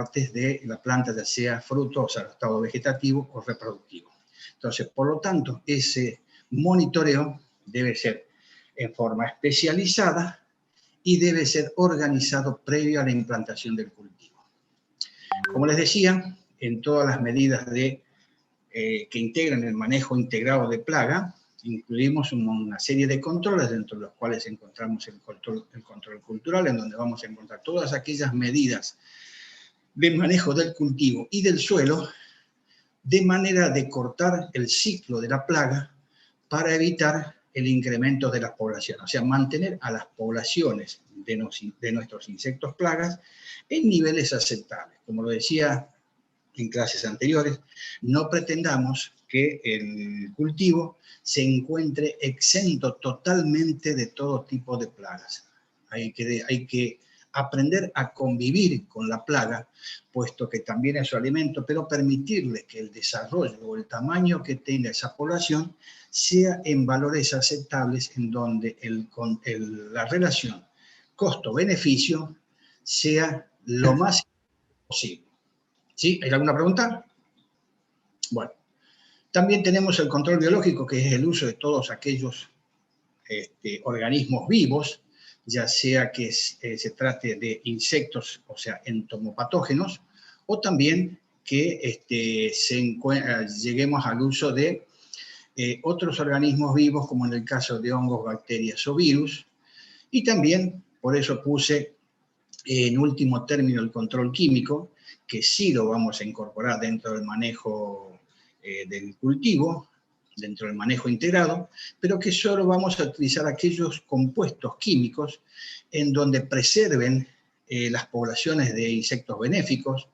partes de la planta, ya sea fruto, o sea, estado vegetativo o reproductivo. Entonces, por lo tanto, ese monitoreo debe ser en forma especializada y debe ser organizado previo a la implantación del cultivo. Como les decía, en todas las medidas que integran el manejo integrado de plaga, incluimos una serie de controles, dentro de los cuales encontramos el control cultural, en donde vamos a encontrar todas aquellas medidas de manejo del cultivo y del suelo, de manera de cortar el ciclo de la plaga para evitar el incremento de las poblaciones, o sea, mantener a las poblaciones de nuestros insectos plagas en niveles aceptables. Como lo decía en clases anteriores, no pretendamos que el cultivo se encuentre exento totalmente de todo tipo de plagas. Hay que aprender a convivir con la plaga, puesto que también es su alimento, pero permitirle que el desarrollo o el tamaño que tenga esa población sea en valores aceptables, en donde la relación costo-beneficio sea lo más posible. ¿Sí? ¿Hay alguna pregunta? Bueno, también tenemos el control biológico, que es el uso de todos aquellos organismos vivos, ya sea que se trate de insectos, o sea, entomopatógenos, o también que lleguemos al uso de otros organismos vivos, como en el caso de hongos, bacterias o virus, y también, por eso puse en último término el control químico, que sí lo vamos a incorporar dentro del manejo del cultivo, dentro del manejo integrado, pero que solo vamos a utilizar aquellos compuestos químicos en donde preserven las poblaciones de insectos benéficos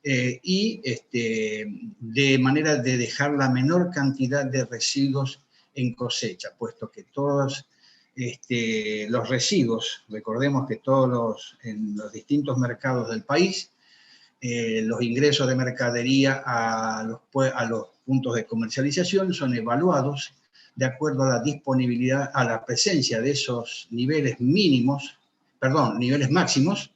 y de manera de dejar la menor cantidad de residuos en cosecha, puesto que todos los residuos, recordemos que en los distintos mercados del país, los ingresos de mercadería a los puntos de comercialización son evaluados de acuerdo a la disponibilidad, a la presencia de esos niveles máximos,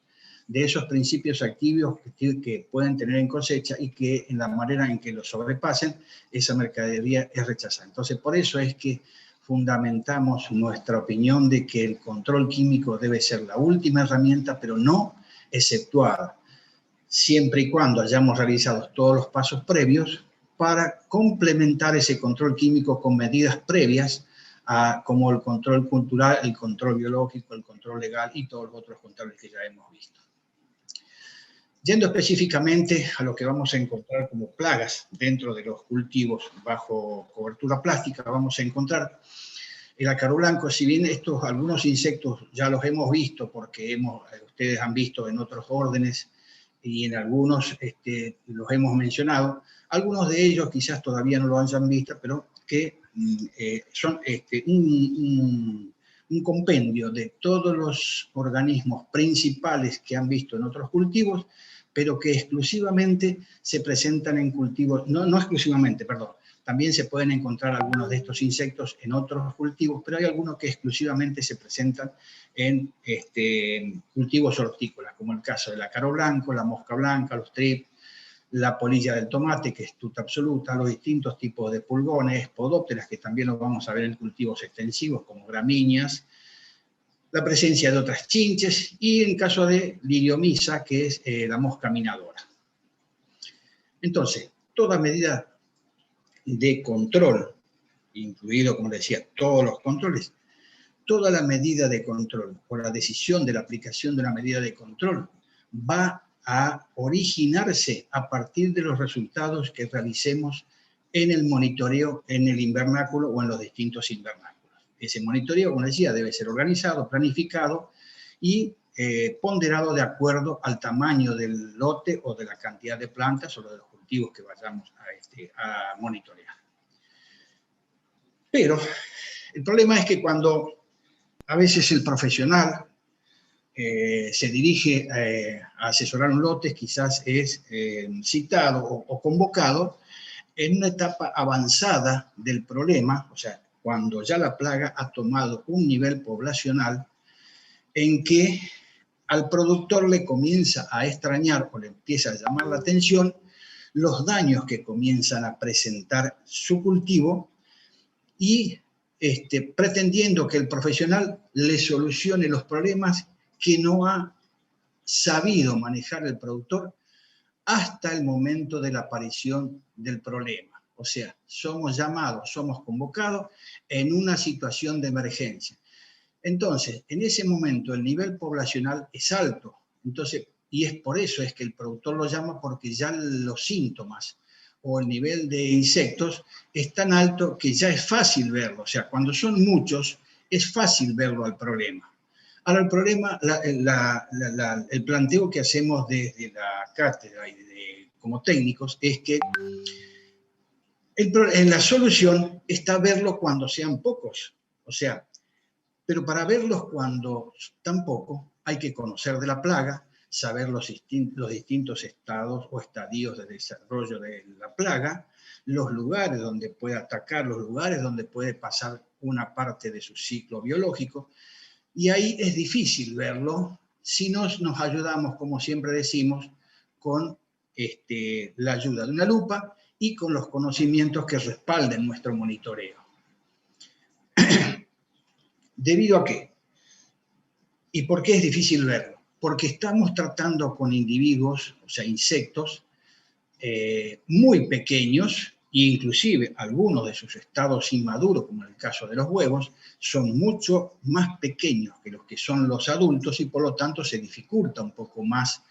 de esos principios activos que pueden tener en cosecha, y que en la manera en que los sobrepasen, esa mercadería es rechazada. Entonces, por eso es que fundamentamos nuestra opinión de que el control químico debe ser la última herramienta, pero no exceptuada, siempre y cuando hayamos realizado todos los pasos previos para complementar ese control químico con medidas previas, como el control cultural, el control biológico, el control legal y todos los otros controles que ya hemos visto. Yendo específicamente a lo que vamos a encontrar como plagas dentro de los cultivos bajo cobertura plástica, vamos a encontrar el ácaro blanco. Si bien algunos insectos ya los hemos visto, porque ustedes han visto en otros órdenes y en algunos los hemos mencionado, algunos de ellos quizás todavía no lo hayan visto, pero que son un compendio de todos los organismos principales que han visto en otros cultivos, pero que exclusivamente se presentan en cultivos, no exclusivamente, perdón, también se pueden encontrar algunos de estos insectos en otros cultivos, pero hay algunos que exclusivamente se presentan en cultivos hortícolas, como el caso del ácaro blanco, la mosca blanca, los thrips, la polilla del tomate, que es tuta absoluta, los distintos tipos de pulgones, podópteras, que también los vamos a ver en cultivos extensivos, como gramíneas, la presencia de otras chinches, y en caso de liriomisa, que es la mosca minadora. Entonces, toda medida de control, incluido, como decía, todos los controles, toda la medida de control o la decisión de la aplicación de una medida de control va a originarse a partir de los resultados que realicemos en el monitoreo en el invernáculo o en los distintos invernáculos. Ese monitoreo, como decía, debe ser organizado, planificado y ponderado de acuerdo al tamaño del lote o de la cantidad de plantas o de los cultivos que vayamos a monitorear. Pero el problema es que cuando a veces el profesional se dirige a asesorar un lote, quizás es citado o convocado en una etapa avanzada del problema, o sea, cuando ya la plaga ha tomado un nivel poblacional en que al productor le comienza a extrañar o le empieza a llamar la atención los daños que comienzan a presentar su cultivo y pretendiendo que el profesional le solucione los problemas que no ha sabido manejar el productor hasta el momento de la aparición del problema. O sea, somos llamados, somos convocados en una situación de emergencia. Entonces, en ese momento el nivel poblacional es alto, entonces, y es por eso es que el productor lo llama, porque ya los síntomas o el nivel de insectos es tan alto que ya es fácil verlo. O sea, cuando son muchos, es fácil verlo al problema. Ahora, el problema, el planteo que hacemos desde la cátedra y como técnicos es que la solución está verlo cuando sean pocos. O sea, pero para verlos cuando están pocos, hay que conocer de la plaga, saber los distintos estados o estadios de desarrollo de la plaga, los lugares donde puede atacar, los lugares donde puede pasar una parte de su ciclo biológico, y ahí es difícil verlo si nos ayudamos, como siempre decimos, con la ayuda de una lupa y con los conocimientos que respalden nuestro monitoreo. ¿Debido a qué? ¿Y por qué es difícil verlo? Porque estamos tratando con individuos, o sea, insectos, muy pequeños, e inclusive algunos de sus estados inmaduros, como en el caso de los huevos, son mucho más pequeños que los que son los adultos y por lo tanto se dificulta un poco más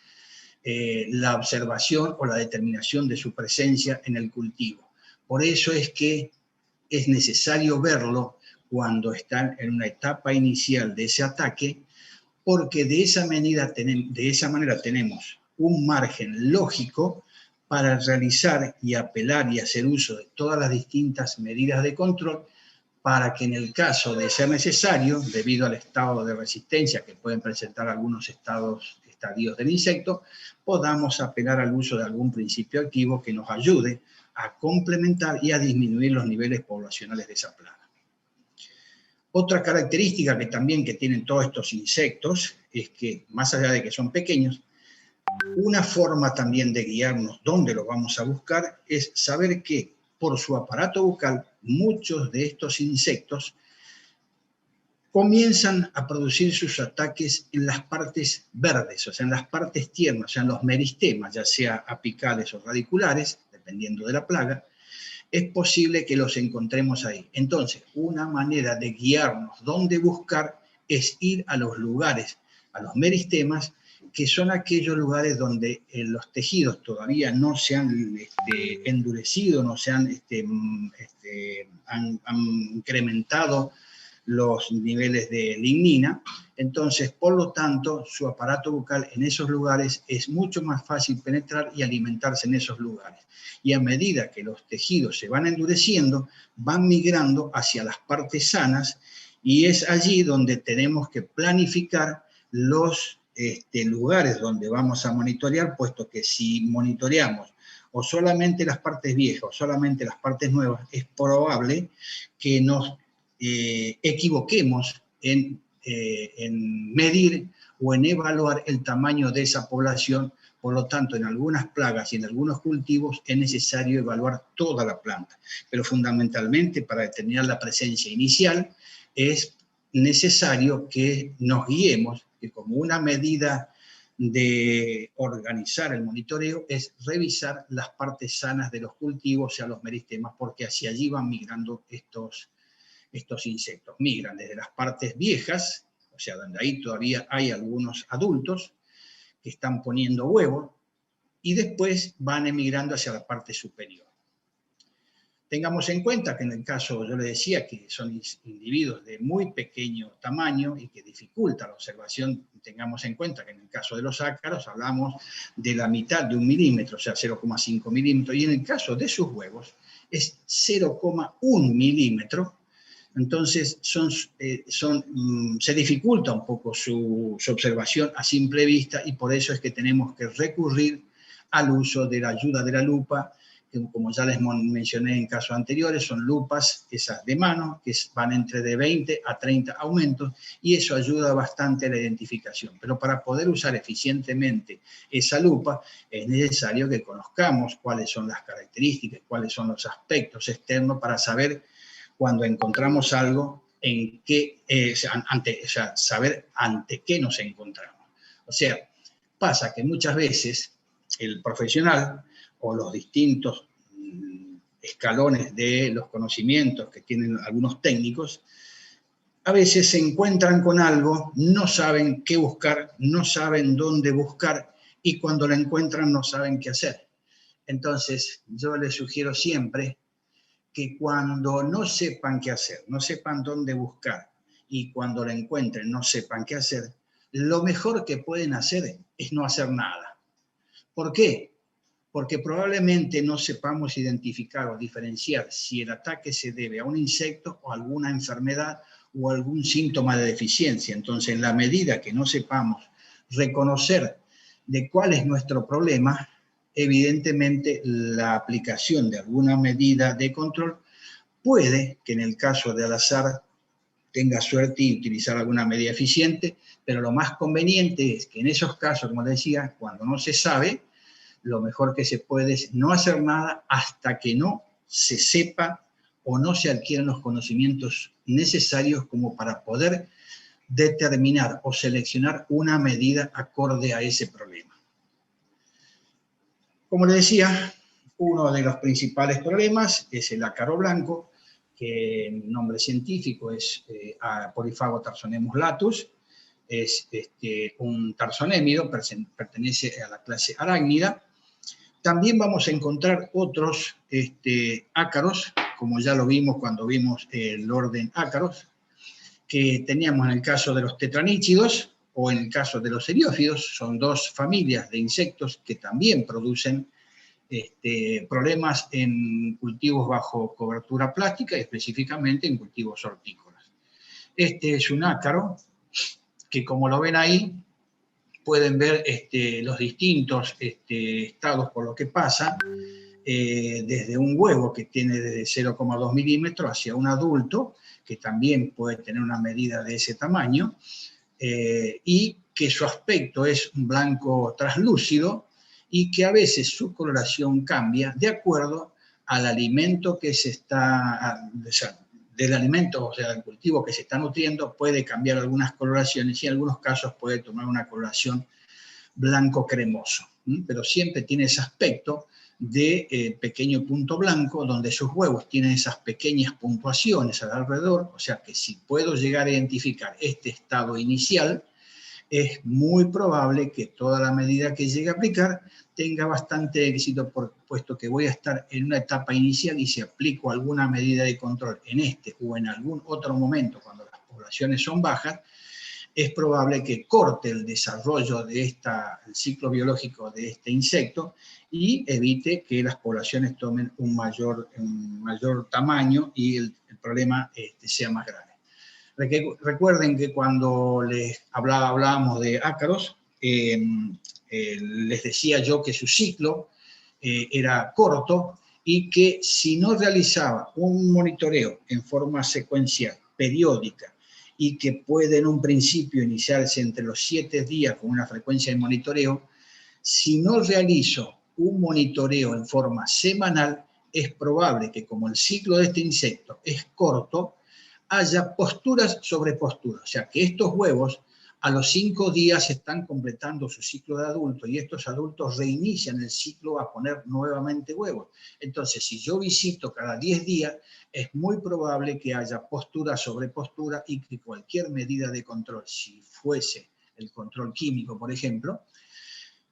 la observación o la determinación de su presencia en el cultivo. Por eso es que es necesario verlo cuando están en una etapa inicial de ese ataque, porque de esa manera tenemos un margen lógico para realizar y apelar y hacer uso de todas las distintas medidas de control para que en el caso de ser necesario, debido al estado de resistencia que pueden presentar algunos estadios del insecto, podamos apelar al uso de algún principio activo que nos ayude a complementar y a disminuir los niveles poblacionales de esa plaga. Otra característica que tienen todos estos insectos es que, más allá de que son pequeños, una forma también de guiarnos dónde los vamos a buscar es saber que por su aparato bucal muchos de estos insectos comienzan a producir sus ataques en las partes verdes, o sea, en las partes tiernas, o sea, en los meristemas, ya sea apicales o radiculares, dependiendo de la plaga. Es posible que los encontremos ahí. Entonces, una manera de guiarnos dónde buscar es ir a los lugares, a los meristemas, que son aquellos lugares donde los tejidos todavía no se han endurecido, no se han incrementado los niveles de lignina. Entonces, por lo tanto, su aparato bucal en esos lugares es mucho más fácil penetrar y alimentarse en esos lugares. Y a medida que los tejidos se van endureciendo, van migrando hacia las partes sanas y es allí donde tenemos que planificar los lugares donde vamos a monitorear, puesto que si monitoreamos o solamente las partes viejas o solamente las partes nuevas, es probable que nos equivoquemos en medir o en evaluar el tamaño de esa población. Por lo tanto, en algunas plagas y en algunos cultivos es necesario evaluar toda la planta. Pero fundamentalmente, para determinar la presencia inicial, es necesario que nos guiemos, que como una medida de organizar el monitoreo es revisar las partes sanas de los cultivos, o sea, los meristemas, porque hacia allí van migrando estos insectos. Migran desde las partes viejas, o sea, donde ahí todavía hay algunos adultos que están poniendo huevos, y después van emigrando hacia la parte superior. Tengamos en cuenta que en el caso, yo les decía, que son individuos de muy pequeño tamaño y que dificulta la observación. Tengamos en cuenta que en el caso de los ácaros hablamos de la mitad de 1 milímetro, o sea, 0,5 milímetros, y en el caso de sus huevos es 0,1 milímetro. Entonces se dificulta un poco su observación a simple vista y por eso es que tenemos que recurrir al uso de la ayuda de la lupa que como ya les mencioné en casos anteriores, son lupas esas de mano, que van entre de 20 a 30 aumentos, y eso ayuda bastante a la identificación. Pero para poder usar eficientemente esa lupa, es necesario que conozcamos cuáles son las características, cuáles son los aspectos externos para saber cuando encontramos algo, en qué, saber ante qué nos encontramos. O sea, pasa que muchas veces el profesional o los distintos escalones de los conocimientos que tienen algunos técnicos, a veces se encuentran con algo, no saben qué buscar, no saben dónde buscar, y cuando lo encuentran no saben qué hacer. Entonces, yo les sugiero siempre que cuando no sepan qué hacer, no sepan dónde buscar, y cuando lo encuentren no sepan qué hacer, lo mejor que pueden hacer es no hacer nada. ¿Por qué? Porque probablemente no sepamos identificar o diferenciar si el ataque se debe a un insecto o a alguna enfermedad o algún síntoma de deficiencia. Entonces, en la medida que no sepamos reconocer de cuál es nuestro problema, evidentemente la aplicación de alguna medida de control puede que en el caso del azar tenga suerte y utilizar alguna medida eficiente, pero lo más conveniente es que en esos casos, como les decía, cuando no se sabe, lo mejor que se puede es no hacer nada hasta que no se sepa o no se adquieran los conocimientos necesarios como para poder determinar o seleccionar una medida acorde a ese problema. Como les decía, uno de los principales problemas es el ácaro blanco, que el nombre científico es Polyphago tarsonemus latus. Es un tarsonémido, pertenece a la clase arácnida. También vamos a encontrar otros ácaros, como ya lo vimos cuando vimos el orden ácaros, que teníamos en el caso de los tetraníchidos o en el caso de los eriófidos. Son dos familias de insectos que también producen problemas en cultivos bajo cobertura plástica y específicamente en cultivos hortícolas. Este es un ácaro que, como lo ven ahí, pueden ver los distintos estados por lo que pasa, desde un huevo que tiene desde 0,2 milímetros hacia un adulto, que también puede tener una medida de ese tamaño, y que su aspecto es un blanco translúcido y que a veces su coloración cambia de acuerdo al alimento que se está, del alimento, o sea, del cultivo que se está nutriendo, puede cambiar algunas coloraciones y en algunos casos puede tomar una coloración blanco cremoso, pero siempre tiene ese aspecto de pequeño punto blanco, donde sus huevos tienen esas pequeñas puntuaciones alrededor, o sea que si puedo llegar a identificar este estado inicial, es muy probable que toda la medida que llegue a aplicar tenga bastante éxito, puesto que voy a estar en una etapa inicial y si aplico alguna medida de control en este o en algún otro momento cuando las poblaciones son bajas, es probable que corte el desarrollo de el ciclo biológico de este insecto y evite que las poblaciones tomen un mayor tamaño y el problema sea más grave. Recuerden que cuando les hablábamos de ácaros, les decía yo que su ciclo era corto y que si no realizaba un monitoreo en forma secuencial, periódica, y que puede en un principio iniciarse entre los 7 días con una frecuencia de monitoreo, si no realizo un monitoreo en forma semanal, es probable que como el ciclo de este insecto es corto, haya posturas sobre posturas. O sea, que estos huevos a los 5 días están completando su ciclo de adulto y estos adultos reinician el ciclo a poner nuevamente huevos. Entonces, si yo visito cada 10 días, es muy probable que haya postura sobre postura y que cualquier medida de control, si fuese el control químico, por ejemplo,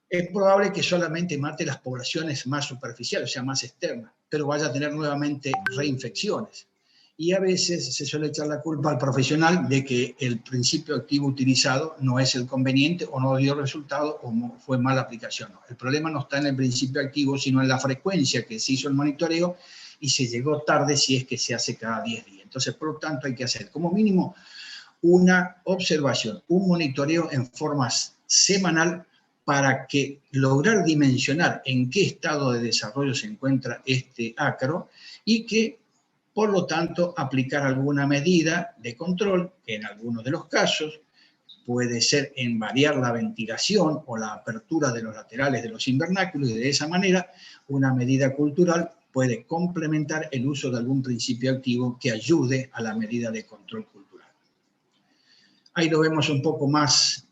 es probable que solamente mate las poblaciones más superficiales, o sea, más externas, pero vaya a tener nuevamente reinfecciones. Y a veces se suele echar la culpa al profesional de que el principio activo utilizado no es el conveniente o no dio resultado o fue mala aplicación. No. El problema no está en el principio activo, sino en la frecuencia que se hizo el monitoreo y se llegó tarde si es que se hace cada 10 días. Entonces, por lo tanto, hay que hacer como mínimo una observación, un monitoreo en forma semanal para que lograr dimensionar en qué estado de desarrollo se encuentra este ácaro y que, por lo tanto, aplicar alguna medida de control, que en algunos de los casos puede ser en variar la ventilación o la apertura de los laterales de los invernáculos, y de esa manera una medida cultural puede complementar el uso de algún principio activo que ayude a la medida de control cultural. Ahí lo vemos un poco más,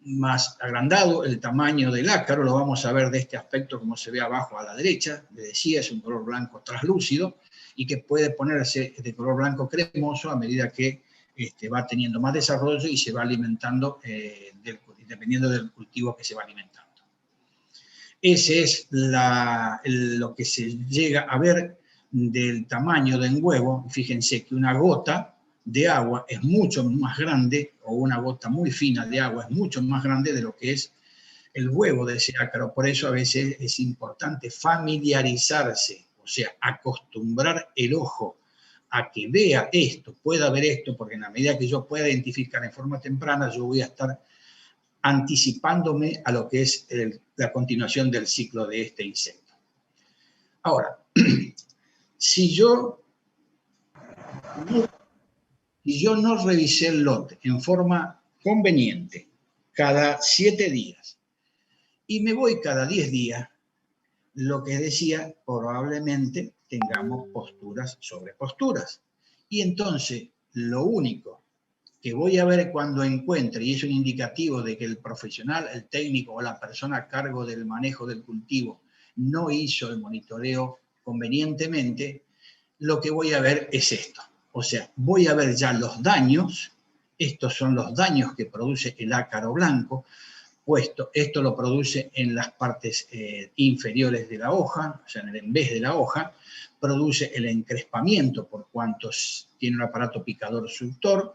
más agrandado, el tamaño del ácaro, lo vamos a ver de este aspecto como se ve abajo a la derecha. Les decía, es un color blanco translúcido y que puede ponerse de color blanco cremoso a medida que va teniendo más desarrollo y se va alimentando dependiendo del cultivo que se va alimentando. Ese es lo que se llega a ver del tamaño del huevo. Fíjense que una gota de agua es mucho más grande, o una gota muy fina de agua es mucho más grande de lo que es el huevo de ese ácaro. Por eso a veces es importante familiarizarse, o sea, acostumbrar el ojo a que vea esto, pueda ver esto, porque en la medida que yo pueda identificar en forma temprana, yo voy a estar anticipándome a lo que es la continuación del ciclo de este insecto. Ahora, si yo no revisé el lote en forma conveniente cada 7 días y me voy cada 10 días, lo que decía, probablemente tengamos posturas sobre posturas. Y entonces, lo único que voy a ver cuando encuentre, y es un indicativo de que el profesional, el técnico o la persona a cargo del manejo del cultivo no hizo el monitoreo convenientemente, lo que voy a ver es esto. O sea, voy a ver ya los daños, estos son los daños que produce el ácaro blanco, puesto, esto lo produce en las partes inferiores de la hoja, o sea, en el envés de la hoja, produce el encrespamiento por cuanto tiene un aparato picador suctor,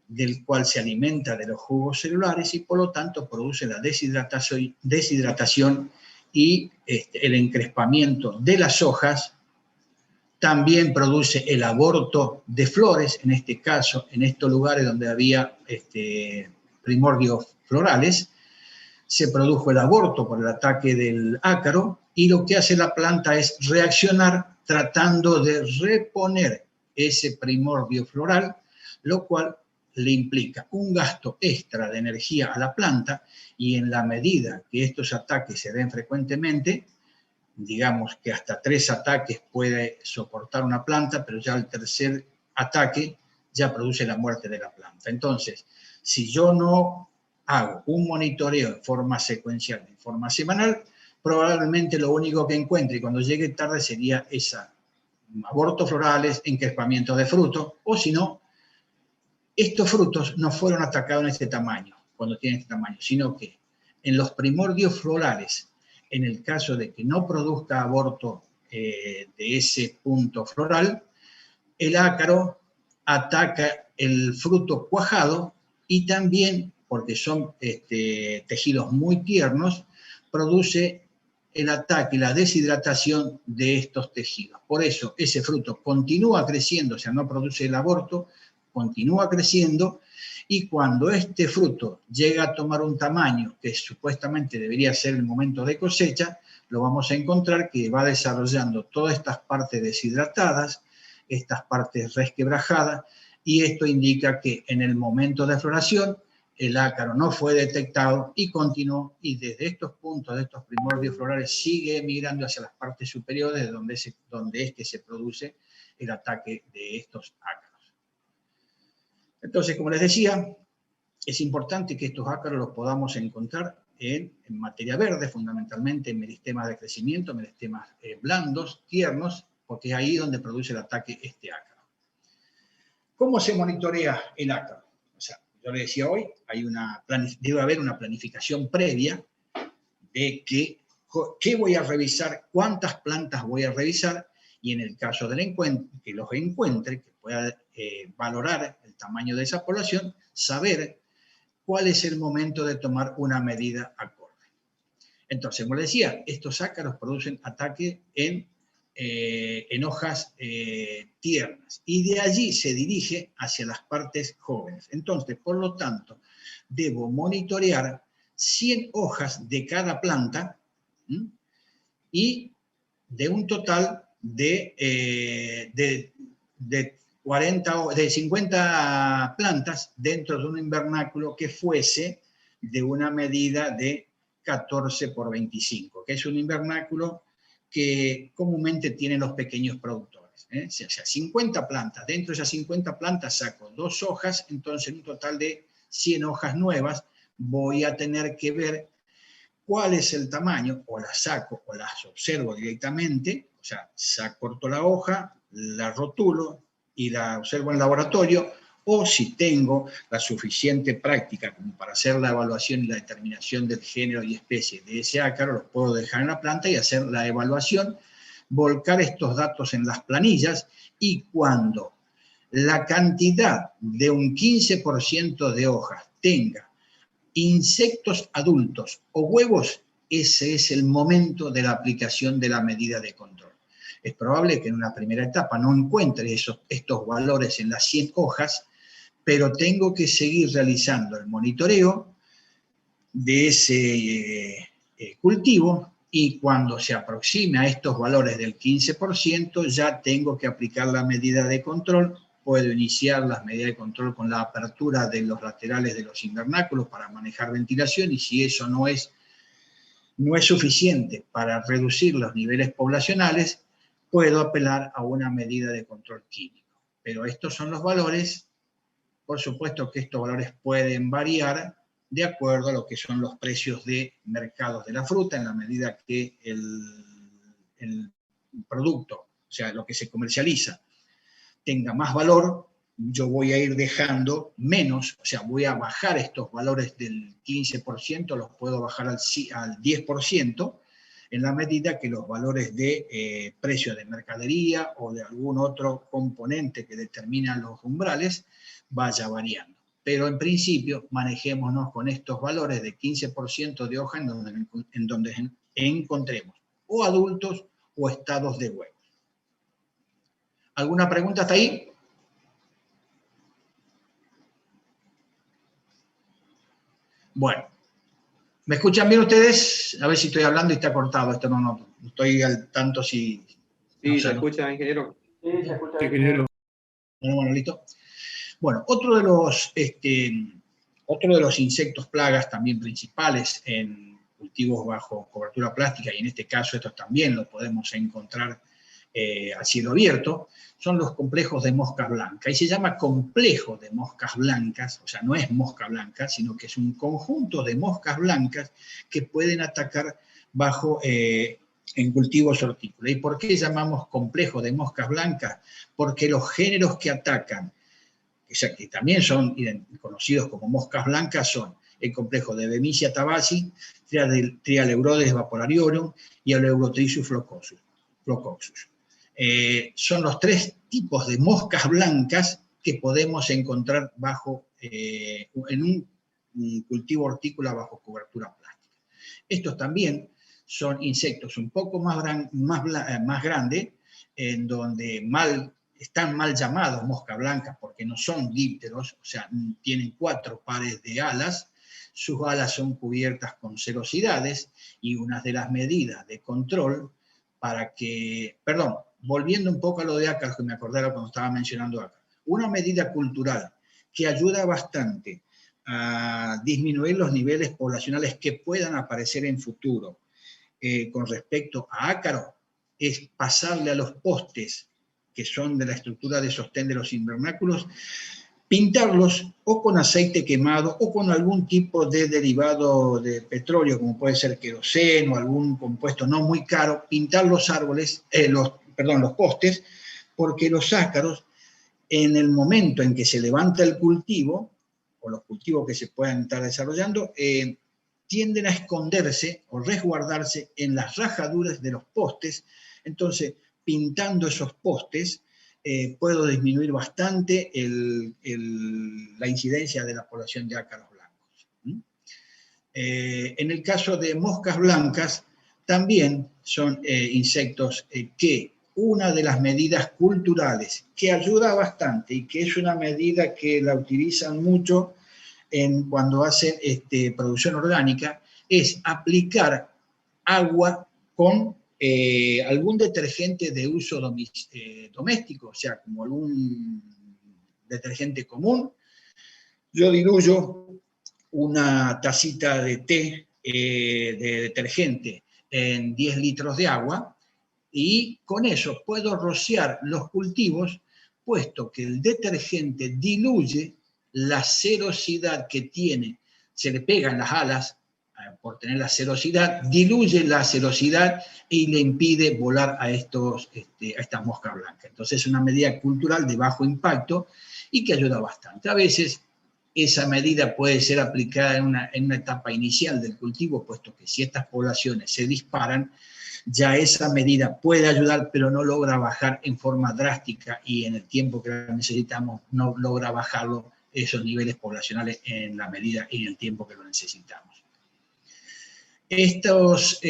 del cual se alimenta de los jugos celulares y por lo tanto produce la deshidratación y el encrespamiento de las hojas. También produce el aborto de flores, en este caso, en estos lugares donde había primordios florales, se produjo el aborto por el ataque del ácaro y lo que hace la planta es reaccionar tratando de reponer ese primordio floral, lo cual le implica un gasto extra de energía a la planta y en la medida que estos ataques se den frecuentemente, digamos que hasta 3 ataques puede soportar una planta, pero ya el tercer ataque ya produce la muerte de la planta. Entonces, si yo no hago un monitoreo en forma secuencial, en forma semanal, probablemente lo único que encuentre cuando llegue tarde sería abortos florales, encrespamiento de frutos, o si no, estos frutos no fueron atacados en este tamaño, cuando tienen este tamaño, sino que en los primordios florales, en el caso de que no produzca aborto de ese punto floral, el ácaro ataca el fruto cuajado y también, porque son tejidos muy tiernos, produce el ataque, la deshidratación de estos tejidos. Por eso ese fruto continúa creciendo, o sea, no produce el aborto, continúa creciendo, y cuando este fruto llega a tomar un tamaño que supuestamente debería ser el momento de cosecha, lo vamos a encontrar que va desarrollando todas estas partes deshidratadas, estas partes resquebrajadas, y esto indica que en el momento de floración el ácaro no fue detectado y continuó, y desde estos puntos, de estos primordios florales, sigue migrando hacia las partes superiores donde es que se produce el ataque de estos ácaros. Entonces, como les decía, es importante que estos ácaros los podamos encontrar en materia verde, fundamentalmente en meristemas de crecimiento, meristemas blandos, tiernos, porque es ahí donde produce el ataque este ácaro. ¿Cómo se monitorea el ácaro? O sea, yo le decía hoy, debe haber una planificación previa de qué voy a revisar, cuántas plantas voy a revisar, y en el caso del que los encuentre, que pueda valorar el tamaño de esa población, saber cuál es el momento de tomar una medida acorde. Entonces, como les decía, estos ácaros producen ataque en hojas tiernas, y de allí se dirige hacia las partes jóvenes. Entonces, por lo tanto, debo monitorear 100 hojas de cada planta, ¿m? Y de un total de 50 plantas dentro de un invernáculo que fuese de una medida de 14 por 25, que es un invernáculo que comúnmente tienen los pequeños productores. O sea, 50 plantas. Dentro de esas 50 plantas saco 2 hojas, entonces en un total de 100 hojas nuevas voy a tener que ver cuál es el tamaño, o las saco o las observo directamente, o sea, corto la hoja, la rotulo y la observo en el laboratorio, o si tengo la suficiente práctica como para hacer la evaluación y la determinación del género y especie de ese ácaro, lo puedo dejar en la planta y hacer la evaluación, volcar estos datos en las planillas, y cuando la cantidad de un 15% de hojas tenga insectos adultos o huevos, ese es el momento de la aplicación de la medida de control. Es probable que en una primera etapa no encuentre estos valores en las 100 hojas, pero tengo que seguir realizando el monitoreo de ese cultivo, y cuando se aproxime a estos valores del 15%, ya tengo que aplicar la medida de control. Puedo iniciar las medidas de control con la apertura de los laterales de los invernáculos para manejar ventilación, y si eso no es suficiente para reducir los niveles poblacionales, puedo apelar a una medida de control químico. Pero estos son los valores. Por supuesto que estos valores pueden variar de acuerdo a lo que son los precios de mercados de la fruta, en la medida que el producto, o sea, lo que se comercializa, tenga más valor, yo voy a ir dejando menos, o sea, voy a bajar estos valores del 15%, los puedo bajar al 10%, en la medida que los valores de precio de mercadería o de algún otro componente que determina los umbrales vaya variando. Pero en principio manejémonos con estos valores de 15% de hoja en donde encontremos o adultos o estados de huevos. ¿Alguna pregunta hasta ahí? Bueno, ¿me escuchan bien ustedes? A ver si estoy hablando y está cortado. Esto no estoy al tanto si... Sí, no sé, se escucha, ingeniero. Sí, se escucha, ingeniero. Bueno, listo. Bueno, otro de los insectos plagas también principales en cultivos bajo cobertura plástica, y en este caso estos también los podemos encontrar a cielo abierto, son los complejos de moscas blancas. Y se llama complejo de moscas blancas, o sea, no es mosca blanca, sino que es un conjunto de moscas blancas que pueden atacar en cultivos hortícolas. ¿Y por qué llamamos complejo de moscas blancas? Porque los géneros que atacan, o sea, que también son conocidos como moscas blancas, son el complejo de Bemisia tabaci, Trialeurodes vaporariorum y Eleurotrichus flocosus. Son los 3 tipos de moscas blancas que podemos encontrar en un cultivo hortícola bajo cobertura plástica. Estos también son insectos un poco más grandes, en donde están mal llamados mosca blanca porque no son dípteros, o sea, tienen 4 pares de alas. Sus alas son cubiertas con serosidades, y una de las medidas de control volviendo un poco a lo de ácaros, que me acordaba cuando estaba mencionando ácaros, una medida cultural que ayuda bastante a disminuir los niveles poblacionales que puedan aparecer en futuro con respecto a ácaros es pasarle a los postes, que son de la estructura de sostén de los invernáculos, pintarlos o con aceite quemado o con algún tipo de derivado de petróleo, como puede ser queroseno o algún compuesto no muy caro, pintar los los postes, porque los ácaros, en el momento en que se levanta el cultivo, o los cultivos que se puedan estar desarrollando, tienden a esconderse o resguardarse en las rajaduras de los postes. Entonces, pintando esos postes, puedo disminuir bastante la incidencia de la población de ácaros blancos. En el caso de moscas blancas, también son insectos que una de las medidas culturales que ayuda bastante y que es una medida que la utilizan mucho cuando hacen producción orgánica es aplicar agua con algún detergente de uso doméstico, o sea, como algún detergente común. Yo diluyo una tacita de té de detergente en 10 litros de agua y con eso puedo rociar los cultivos, puesto que el detergente diluye la cerosidad que tiene, se le pegan las alas por tener la cerosidad, diluye la cerosidad y le impide volar a estas moscas blancas. Entonces es una medida cultural de bajo impacto y que ayuda bastante. A veces esa medida puede ser aplicada en una etapa inicial del cultivo, puesto que si estas poblaciones se disparan, ya esa medida puede ayudar, pero no logra bajar en forma drástica y en el tiempo que necesitamos, no logra bajarlo esos niveles poblacionales en la medida y en el tiempo que lo necesitamos. Estas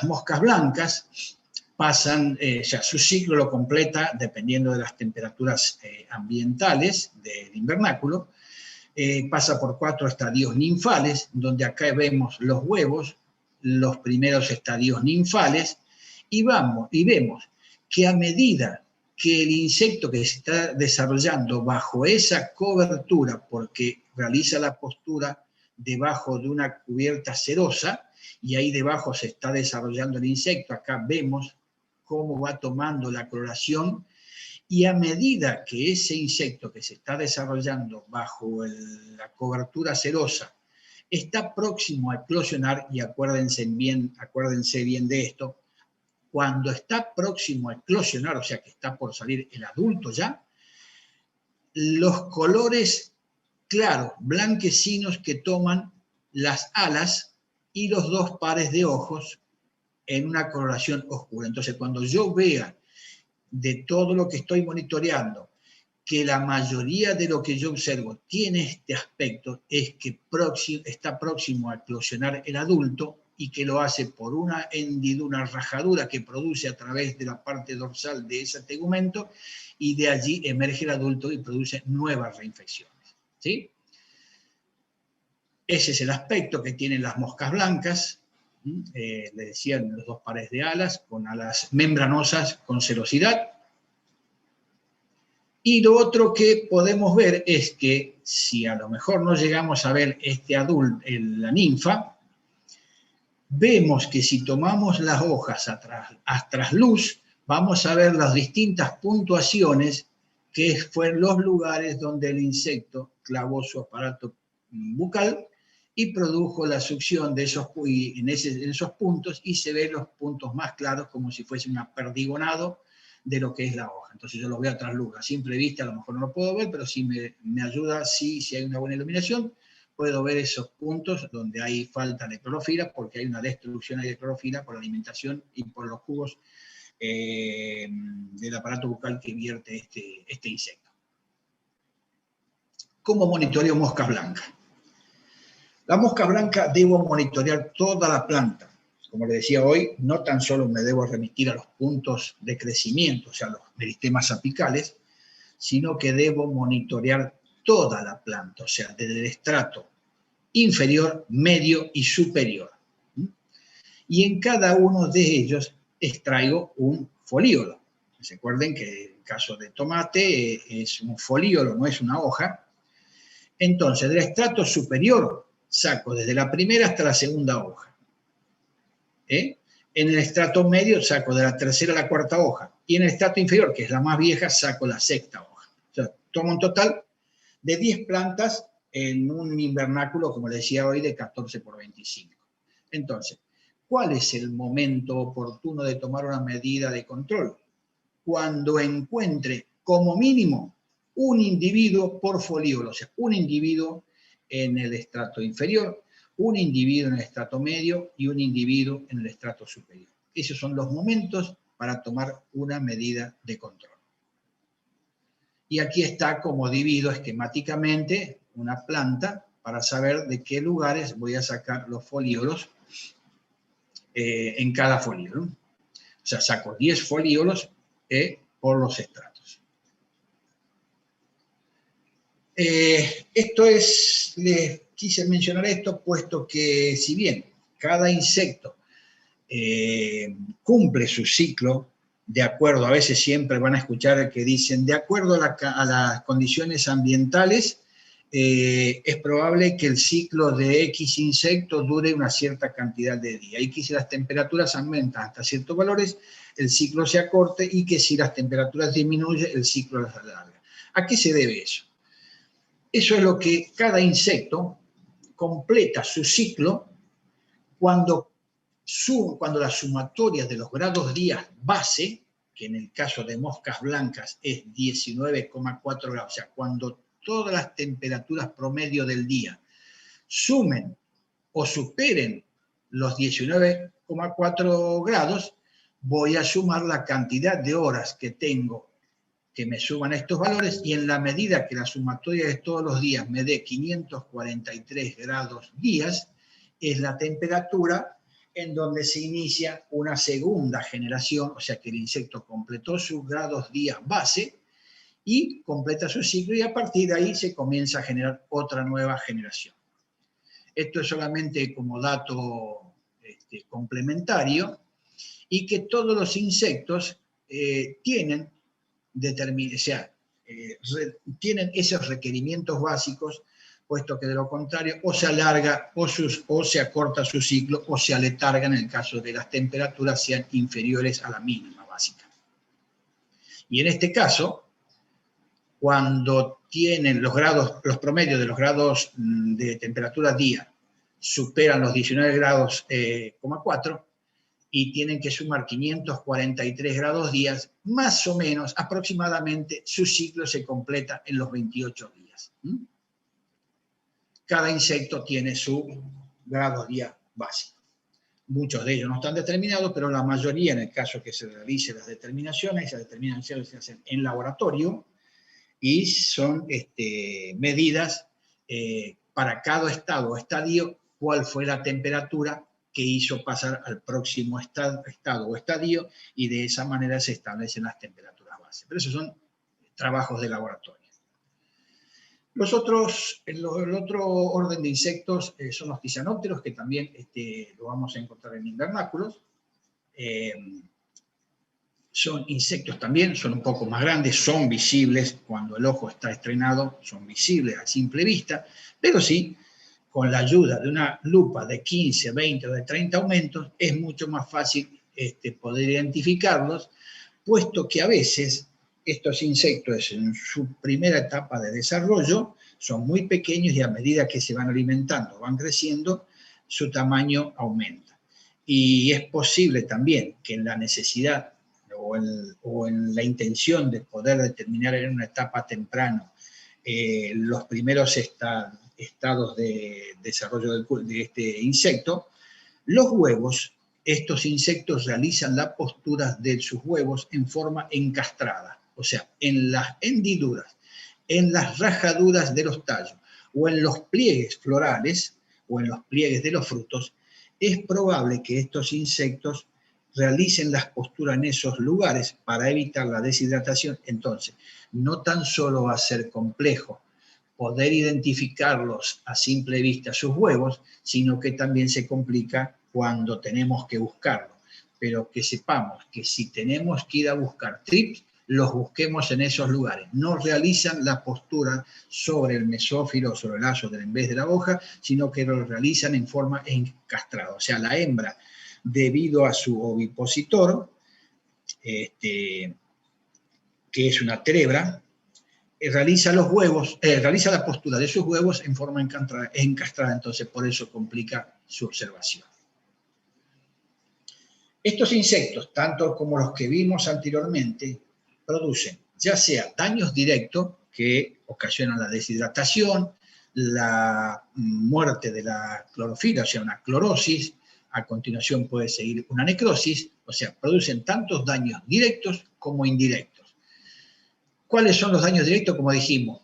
moscas blancas pasan, ya su ciclo lo completa dependiendo de las temperaturas ambientales del invernáculo, pasa por 4 estadios ninfales, donde acá vemos los huevos, los primeros estadios ninfales, y vemos que a medida que el insecto que se está desarrollando bajo esa cobertura, porque realiza la postura debajo de una cubierta cerosa, y ahí debajo se está desarrollando el insecto, acá vemos cómo va tomando la coloración, y a medida que ese insecto que se está desarrollando bajo la cobertura cerosa está próximo a eclosionar, y acuérdense bien de esto, cuando está próximo a eclosionar, o sea que está por salir el adulto ya, los colores claros, blanquecinos que toman las alas y los 2 pares de ojos en una coloración oscura. Entonces, cuando yo vea de todo lo que estoy monitoreando, que la mayoría de lo que yo observo tiene este aspecto, es que está próximo a eclosionar el adulto y que lo hace por una hendidura, una rajadura que produce a través de la parte dorsal de ese tegumento, y de allí emerge el adulto y produce nuevas reinfecciones. ¿Sí? Ese es el aspecto que tienen las moscas blancas. Le decían los 2 pares de alas, con alas membranosas con cerosidad. Y lo otro que podemos ver es que si a lo mejor no llegamos a ver la ninfa, vemos que si tomamos las hojas a trasluz, vamos a ver las distintas puntuaciones que fueron los lugares donde el insecto clavó su aparato bucal y produjo la succión de en esos puntos, y se ven los puntos más claros como si fuese un aperdigonado de lo que es la hoja. Entonces yo lo veo a trasluz. A simple vista a lo mejor no lo puedo ver, pero sí me ayuda, si hay una buena iluminación, puedo ver esos puntos donde hay falta de clorofila, porque hay una destrucción de clorofila por la alimentación y por los jugos del aparato bucal que vierte este insecto. ¿Cómo monitoreo moscas blancas? La mosca blanca debo monitorear toda la planta. Como les decía hoy, no tan solo me debo remitir a los puntos de crecimiento, o sea, los meristemas apicales, sino que debo monitorear toda la planta, o sea, desde el estrato inferior, medio y superior. Y en cada uno de ellos extraigo un folíolo. Recuerden que en el caso de tomate es un folíolo, no es una hoja. Entonces, del estrato superior saco desde la primera hasta la segunda hoja. En el estrato medio saco de la tercera a la cuarta hoja. Y en el estrato inferior, que es la más vieja, saco la sexta hoja. O sea, tomo un total de 10 plantas en un invernáculo, como les decía hoy, de 14 por 25. Entonces, ¿cuál es el momento oportuno de tomar una medida de control? Cuando encuentre como mínimo un individuo por folíolo, o sea, un individuo en el estrato inferior, un individuo en el estrato medio y un individuo en el estrato superior. Esos son los momentos para tomar una medida de control. Y aquí está cómo divido esquemáticamente una planta para saber de qué lugares voy a sacar los folíolos en cada folíolo. O sea, saco 10 folíolos por los estratos. Les quise mencionar esto, puesto que si bien cada insecto cumple su ciclo, de acuerdo, a veces siempre van a escuchar que dicen, de acuerdo a las condiciones ambientales, es probable que el ciclo de X insecto dure una cierta cantidad de días y que si las temperaturas aumentan hasta ciertos valores, el ciclo se acorte y que si las temperaturas disminuyen, el ciclo se alarga. ¿A qué se debe eso? Eso es lo que cada insecto completa su ciclo cuando la sumatoria de los grados días base, que en el caso de moscas blancas es 19,4 grados, o sea, cuando todas las temperaturas promedio del día sumen o superen los 19,4 grados, voy a sumar la cantidad de horas que tengo que me suban estos valores y en la medida que la sumatoria de todos los días me dé 543 grados días, es la temperatura en donde se inicia una segunda generación, o sea que el insecto completó sus grados días base y completa su ciclo y a partir de ahí se comienza a generar otra nueva generación. Esto es solamente como dato complementario y que todos los insectos tienen tienen esos requerimientos básicos, puesto que de lo contrario o se alarga o se acorta su ciclo o se aletarga en el caso de las temperaturas sean inferiores a la mínima básica. Y en este caso, cuando tienen los promedios de los grados de temperatura día superan los 19 grados, 4, y tienen que sumar 543 grados días, más o menos, aproximadamente, su ciclo se completa en los 28 días. Cada insecto tiene su grado día básico. Muchos de ellos no están determinados, pero la mayoría, en el caso que se realicen las determinaciones se hacen en laboratorio y son medidas para cada estado o estadio, cuál fue la temperatura que hizo pasar al próximo estado o estadio y de esa manera se establecen las temperaturas base. Pero esos son trabajos de laboratorio. El otro orden de insectos son los tisanópteros, que también lo vamos a encontrar en invernáculos. Son insectos también, son un poco más grandes, son visibles cuando el ojo está estrenado, son visibles a simple vista, pero sí, con la ayuda de una lupa de 15, 20 o de 30 aumentos, es mucho más fácil poder identificarlos, puesto que a veces estos insectos en su primera etapa de desarrollo son muy pequeños y a medida que se van alimentando, van creciendo, su tamaño aumenta. Y es posible también que en la necesidad o en la intención de poder determinar en una etapa temprana los primeros estados de desarrollo de este insecto, los huevos, estos insectos realizan las posturas de sus huevos en forma encastrada, o sea, en las hendiduras, en las rajaduras de los tallos o en los pliegues florales o en los pliegues de los frutos, es probable que estos insectos realicen las posturas en esos lugares para evitar la deshidratación. Entonces, no tan solo va a ser complejo poder identificarlos a simple vista sus huevos, sino que también se complica cuando tenemos que buscarlos. Pero que sepamos que si tenemos que ir a buscar trips, los busquemos en esos lugares. No realizan la postura sobre el mesófilo, sobre el aso en vez de la hoja, sino que lo realizan en forma encastrada. O sea, la hembra, debido a su ovipositor, que es una terebra, realiza la postura de sus huevos en forma encastrada, entonces por eso complica su observación. Estos insectos, tanto como los que vimos anteriormente, producen ya sea daños directos que ocasionan la deshidratación, la muerte de la clorofila, o sea, una clorosis, a continuación puede seguir una necrosis, o sea, producen tantos daños directos como indirectos. ¿Cuáles son los daños directos? Como dijimos,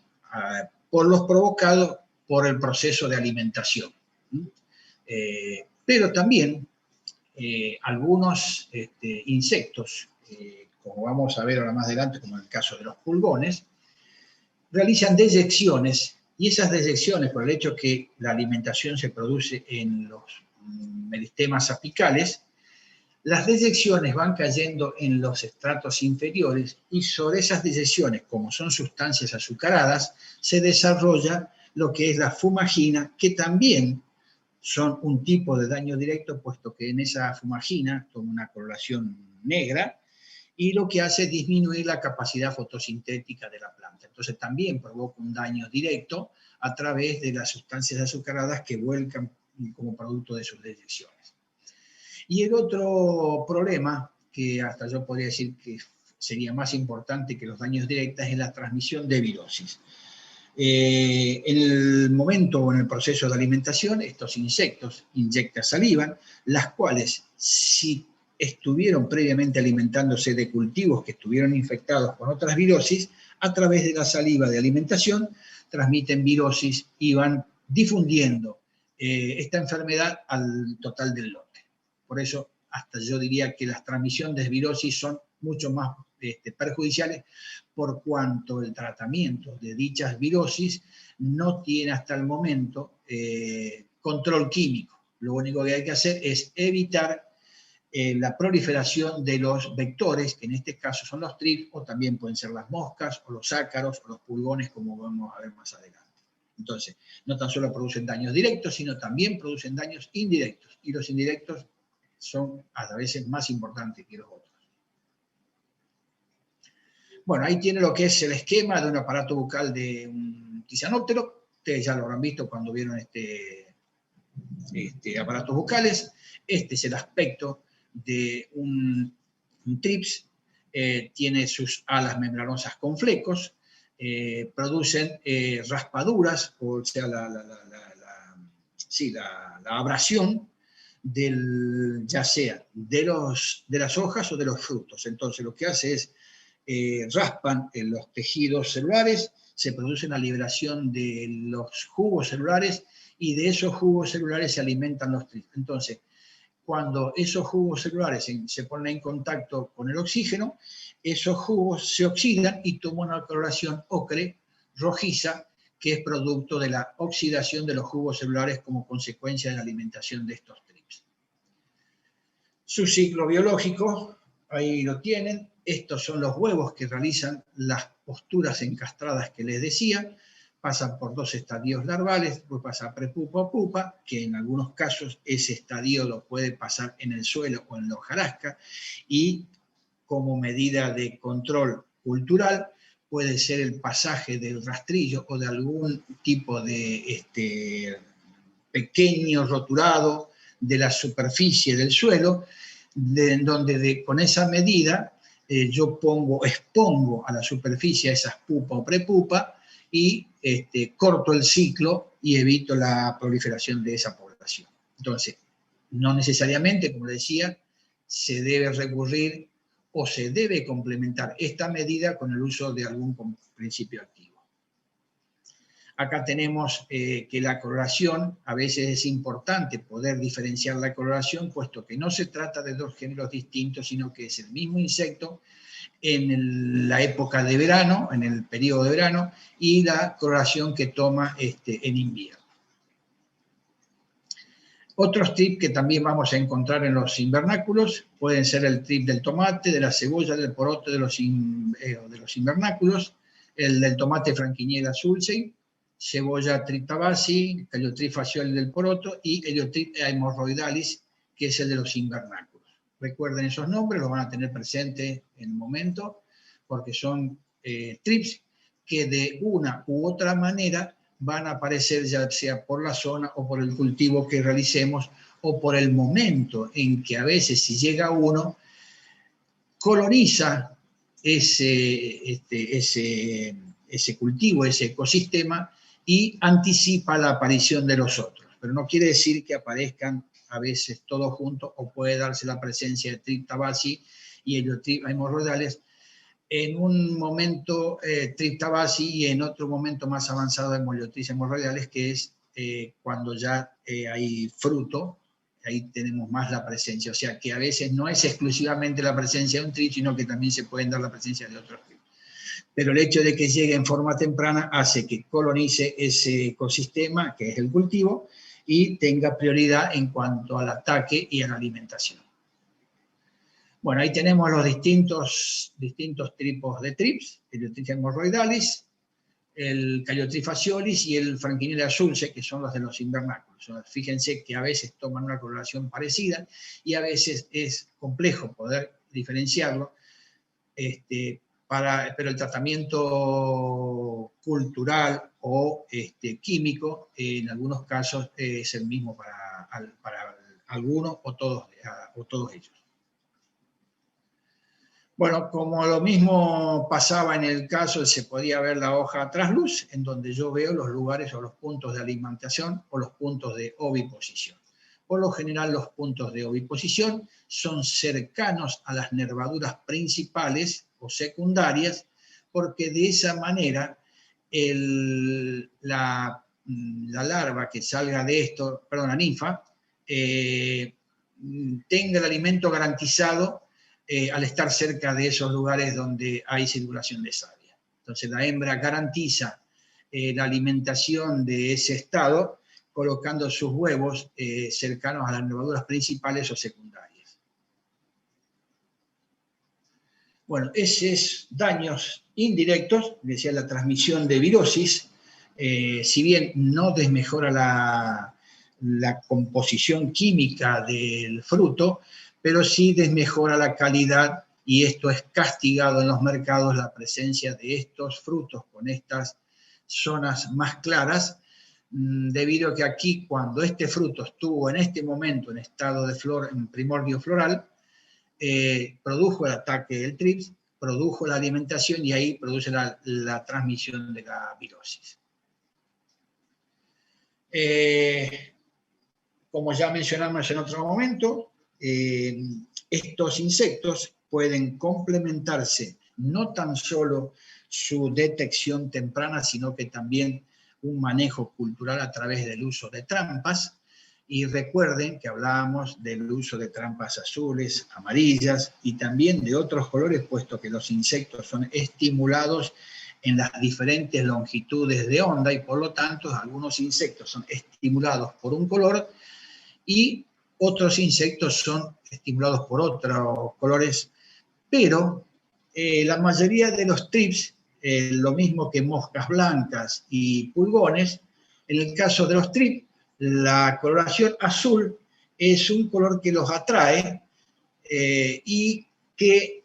por los provocados por el proceso de alimentación. Pero también algunos insectos, como vamos a ver ahora más adelante, como en el caso de los pulgones, realizan deyecciones, y esas deyecciones, por el hecho que la alimentación se produce en los meristemas apicales, las deyecciones van cayendo en los estratos inferiores y sobre esas deyecciones, como son sustancias azucaradas, se desarrolla lo que es la fumagina, que también son un tipo de daño directo, puesto que en esa fumagina toma una coloración negra y lo que hace es disminuir la capacidad fotosintética de la planta. Entonces también provoca un daño directo a través de las sustancias azucaradas que vuelcan como producto de sus deyecciones. Y el otro problema, que hasta yo podría decir que sería más importante que los daños directos, es la transmisión de virosis. En el momento o en el proceso de alimentación, estos insectos inyectan saliva, las cuales, si estuvieron previamente alimentándose de cultivos que estuvieron infectados con otras virosis, a través de la saliva de alimentación transmiten virosis y van difundiendo esta enfermedad al total del lote. Por eso, hasta yo diría que las transmisiones de virosis son mucho más perjudiciales, por cuanto el tratamiento de dichas virosis no tiene hasta el momento control químico. Lo único que hay que hacer es evitar la proliferación de los vectores, que en este caso son los trips, o también pueden ser las moscas, o los ácaros, o los pulgones, como vamos a ver más adelante. Entonces, no tan solo producen daños directos, sino también producen daños indirectos, y los indirectos son a veces más importantes que los otros. Bueno, ahí tiene lo que es el esquema de un aparato bucal de un tisanóptero. Ustedes ya lo habrán visto cuando vieron aparatos bucales. Este es el aspecto de un trips. Tiene sus alas membranosas con flecos. Producen raspaduras, o sea, la abrasión ya sea de las hojas o de los frutos. Entonces lo que hace es raspan en los tejidos celulares, se produce una liberación de los jugos celulares y de esos jugos celulares se alimentan los trips. Entonces, cuando esos jugos celulares se ponen en contacto con el oxígeno, esos jugos se oxidan y toman una coloración ocre, rojiza, que es producto de la oxidación de los jugos celulares como consecuencia de la alimentación de estos trips. Su ciclo biológico, ahí lo tienen. Estos son los huevos que realizan las posturas encastradas que les decía. Pasan por 2 estadios larvales, después pasa prepupa o pupa, que en algunos casos ese estadio lo puede pasar en el suelo o en la hojarasca, y como medida de control cultural puede ser el pasaje del rastrillo o de algún tipo de pequeño roturado de la superficie del suelo, donde con esa medida yo expongo a la superficie a esas pupa o prepupa y corto el ciclo y evito la proliferación de esa población. Entonces, no necesariamente, como decía, se debe recurrir o se debe complementar esta medida con el uso de algún principio activo. Acá tenemos que la coloración, a veces es importante poder diferenciar la coloración, puesto que no se trata de 2 géneros distintos, sino que es el mismo insecto en la época de verano, en el periodo de verano, y la coloración que toma en invierno. Otros trips que también vamos a encontrar en los invernáculos pueden ser el trip del tomate, de la cebolla, del poroto de los invernáculos, el del tomate franquiniela sulcei, cebolla triptabasi, Heliotrip facioli del poroto y Heliotrip hemorrhoidalis, que es el de los invernáculos. Recuerden esos nombres, los van a tener presentes en un momento, porque son trips que de una u otra manera van a aparecer ya sea por la zona o por el cultivo que realicemos o por el momento en que a veces si llega uno, coloniza ese cultivo, ese ecosistema y anticipa la aparición de los otros. Pero no quiere decir que aparezcan a veces todos juntos o puede darse la presencia de Triptabasi y Heliotrip hemorrhoidalis en un momento Triptabasi y en otro momento más avanzado de Heliotrip hemorrhoidalis, que es cuando ya hay fruto, ahí tenemos más la presencia. O sea que a veces no es exclusivamente la presencia de un trip, sino que también se pueden dar la presencia de otros trips. pero el hecho de que llegue en forma temprana hace que colonice ese ecosistema, que es el cultivo, y tenga prioridad en cuanto al ataque y a la alimentación. Bueno, ahí tenemos los distintos tipos de trips, el Trips hemorroidalis, el Caryoptris fasciolis y el Frankinella sulce, que son los de los invernáculos. Fíjense que a veces toman una coloración parecida y a veces es complejo poder diferenciarlo, pero el tratamiento cultural o químico en algunos casos es el mismo para algunos o todos ellos. Bueno, como lo mismo pasaba en el caso, se podía ver la hoja trasluz, en donde yo veo los lugares o los puntos de alimentación o los puntos de oviposición. Por lo general, los puntos de oviposición son cercanos a las nervaduras principales o secundarias, porque de esa manera la larva que salga de esto, perdón, la ninfa, tenga el alimento garantizado al estar cerca de esos lugares donde hay circulación de savia. Entonces la hembra garantiza la alimentación de ese estado colocando sus huevos cercanos a las nervaduras principales o secundarias. Bueno, ese es daños indirectos, decía la transmisión de virosis, si bien no desmejora la composición química del fruto, pero sí desmejora la calidad, y esto es castigado en los mercados, la presencia de estos frutos con estas zonas más claras, debido a que aquí, cuando este fruto estuvo en este momento en estado de flor, en primordio floral, produjo el ataque del trips, produjo la alimentación y ahí produce la transmisión de la virosis. Como ya mencionamos en otro momento, estos insectos pueden complementarse no tan solo su detección temprana, sino que también un manejo cultural a través del uso de trampas. Y recuerden que hablábamos del uso de trampas azules, amarillas y también de otros colores, puesto que los insectos son estimulados en las diferentes longitudes de onda y por lo tanto algunos insectos son estimulados por un color y otros insectos son estimulados por otros colores, pero la mayoría de los trips, lo mismo que moscas blancas y pulgones, en el caso de los trips, la coloración azul es un color que los atrae y que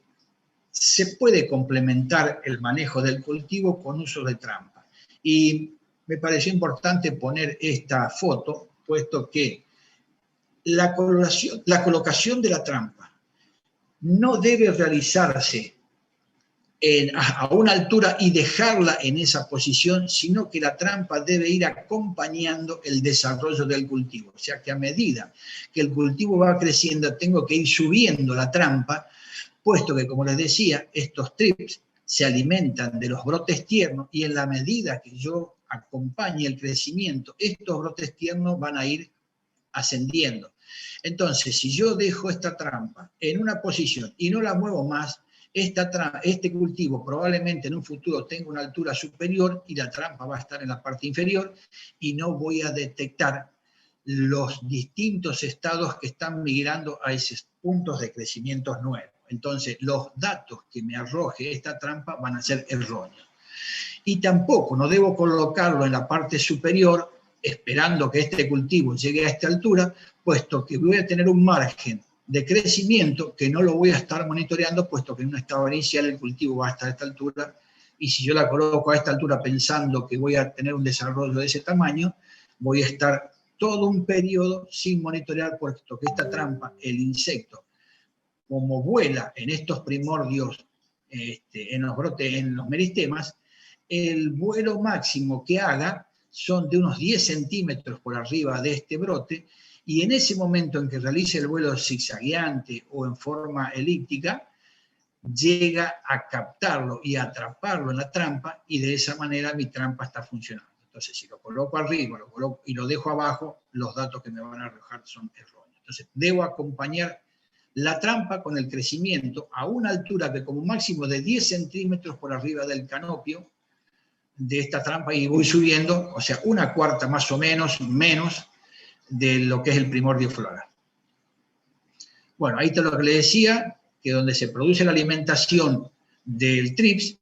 se puede complementar el manejo del cultivo con uso de trampa. Y me pareció importante poner esta foto, puesto que la colocación de la trampa no debe realizarse a una altura y dejarla en esa posición, sino que la trampa debe ir acompañando el desarrollo del cultivo. O sea que a medida que el cultivo va creciendo, tengo que ir subiendo la trampa, puesto que, como les decía, estos trips se alimentan de los brotes tiernos y en la medida que yo acompañe el crecimiento, estos brotes tiernos van a ir ascendiendo. Entonces, si yo dejo esta trampa en una posición y no la muevo más, este cultivo probablemente en un futuro tenga una altura superior y la trampa va a estar en la parte inferior y no voy a detectar los distintos estados que están migrando a esos puntos de crecimiento nuevos. Entonces, los datos que me arroje esta trampa van a ser erróneos. Y tampoco no debo colocarlo en la parte superior esperando que este cultivo llegue a esta altura, puesto que voy a tener un margen de crecimiento que no lo voy a estar monitoreando, puesto que en un estado inicial el cultivo va a estar a esta altura, y si yo la coloco a esta altura pensando que voy a tener un desarrollo de ese tamaño, voy a estar todo un periodo sin monitorear, puesto que esta trampa, el insecto, como vuela en estos primordios, en los brotes, en los meristemas, el vuelo máximo que haga son de unos 10 centímetros por arriba de este brote, y en ese momento en que realice el vuelo zigzagueante o en forma elíptica, llega a captarlo y a atraparlo en la trampa, y de esa manera mi trampa está funcionando. Entonces, si lo coloco arriba lo coloco y lo dejo abajo, los datos que me van a arrojar son erróneos. Entonces, debo acompañar la trampa con el crecimiento a una altura que como máximo de 10 centímetros por arriba del canopio de esta trampa, y voy subiendo, o sea, una cuarta más o menos de lo que es el primordio floral. Bueno, ahí está lo que le decía, que donde se produce la alimentación del TRIPS,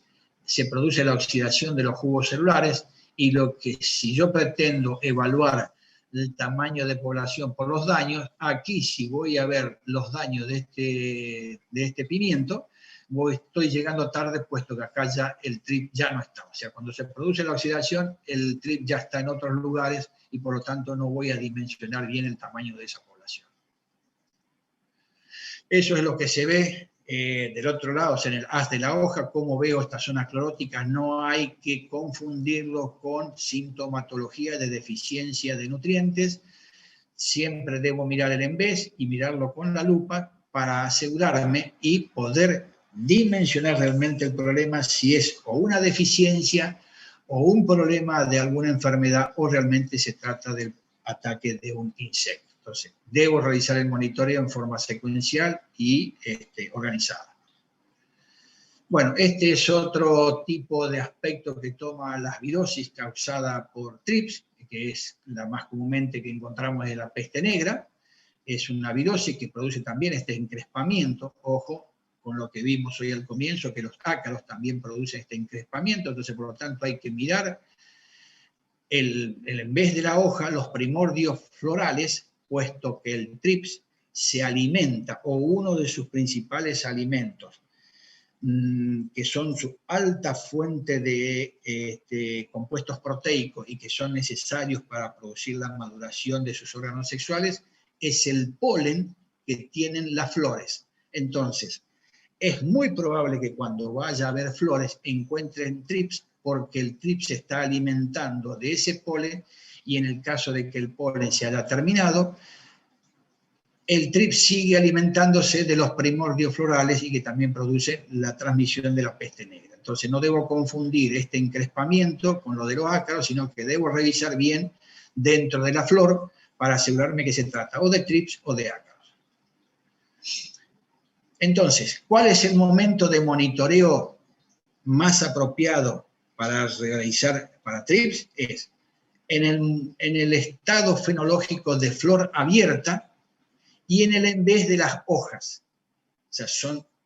se produce la oxidación de los jugos celulares, y lo que si yo pretendo evaluar el tamaño de población por los daños, aquí si voy a ver los daños de este pimiento, estoy llegando tarde, puesto que acá ya el TRIP ya no está. O sea, cuando se produce la oxidación, el TRIP ya está en otros lugares y por lo tanto no voy a dimensionar bien el tamaño de esa población. Eso es lo que se ve del otro lado, o sea, en el haz de la hoja. Como veo estas zonas cloróticas, no hay que confundirlo con sintomatología de deficiencia de nutrientes. Siempre debo mirar el envés y mirarlo con la lupa para asegurarme y poder dimensionar realmente el problema, si es o una deficiencia o un problema de alguna enfermedad o realmente se trata del ataque de un insecto. Entonces, debo realizar el monitoreo en forma secuencial y organizada. Bueno, este es otro tipo de aspecto que toma la virosis causada por TRIPS, que es la más comúnmente que encontramos en la peste negra. Es una virosis que produce también este encrespamiento. Ojo con lo que vimos hoy al comienzo, que los ácaros también producen este encrespamiento. Entonces, por lo tanto, hay que mirar en vez de la hoja, los primordios florales, puesto que el TRIPS se alimenta, o uno de sus principales alimentos, que son su alta fuente de compuestos proteicos y que son necesarios para producir la maduración de sus órganos sexuales, es el polen que tienen las flores. Entonces, es muy probable que cuando vaya a ver flores encuentren TRIPS, porque el TRIPS se está alimentando de ese polen, y en el caso de que el polen se haya terminado, el TRIPS sigue alimentándose de los primordios florales y que también produce la transmisión de la peste negra. Entonces no debo confundir este encrespamiento con lo de los ácaros, sino que debo revisar bien dentro de la flor para asegurarme que se trata o de TRIPS o de ácaros. Entonces, ¿cuál es el momento de monitoreo más apropiado para realizar para TRIPS? Es en el estado fenológico de flor abierta y en el envés de las hojas. O sea,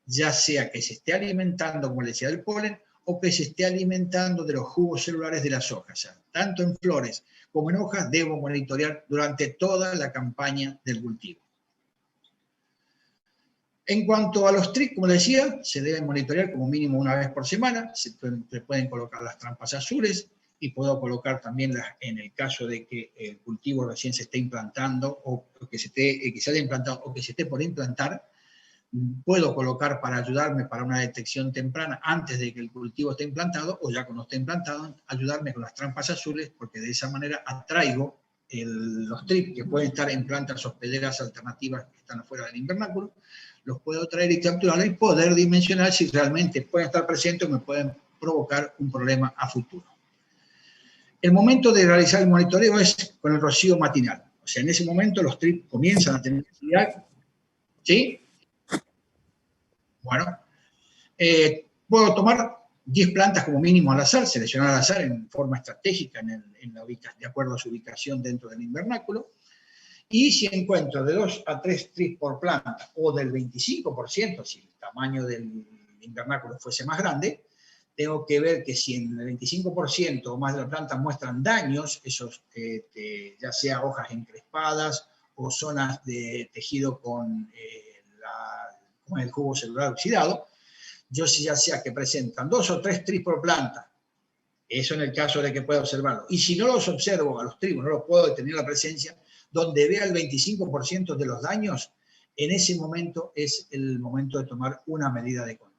ya sea que se esté alimentando, como le decía, del polen, o que se esté alimentando de los jugos celulares de las hojas. O sea, tanto en flores como en hojas debo monitorear durante toda la campaña del cultivo. En cuanto a los TRIPS, como decía, se deben monitorear como mínimo una vez por semana. Se pueden colocar las trampas azules, y puedo colocar también en el caso de que el cultivo recién se esté implantando, o que se haya implantado o que se esté por implantar, puedo colocar para ayudarme para una detección temprana antes de que el cultivo esté implantado, o ya cuando esté implantado, ayudarme con las trampas azules, porque de esa manera atraigo los TRIPS que pueden estar en plantas hospederas alternativas que están afuera del invernáculo. Los puedo traer y capturar y poder dimensionar si realmente pueden estar presentes o me pueden provocar un problema a futuro. El momento de realizar el monitoreo es con el rocío matinal. O sea, en ese momento los TRIPS comienzan a tener actividad. ¿Sí? Bueno, puedo tomar 10 plantas como mínimo al azar, seleccionar al azar en forma estratégica de acuerdo a su ubicación dentro del invernáculo. Y si encuentro de 2 a 3 TRIPS por planta, o del 25%, si el tamaño del invernáculo fuese más grande, tengo que ver que si en el 25% o más de las plantas muestran daños, esos, ya sea hojas encrespadas o zonas de tejido con el jugo celular oxidado, yo ya sea que presentan 2 o 3 TRIPS por planta, eso en el caso de que pueda observarlo. Y si no los observo a los TRIPS, no los puedo detener la presencia, donde vea el 25% de los daños, en ese momento es el momento de tomar una medida de control.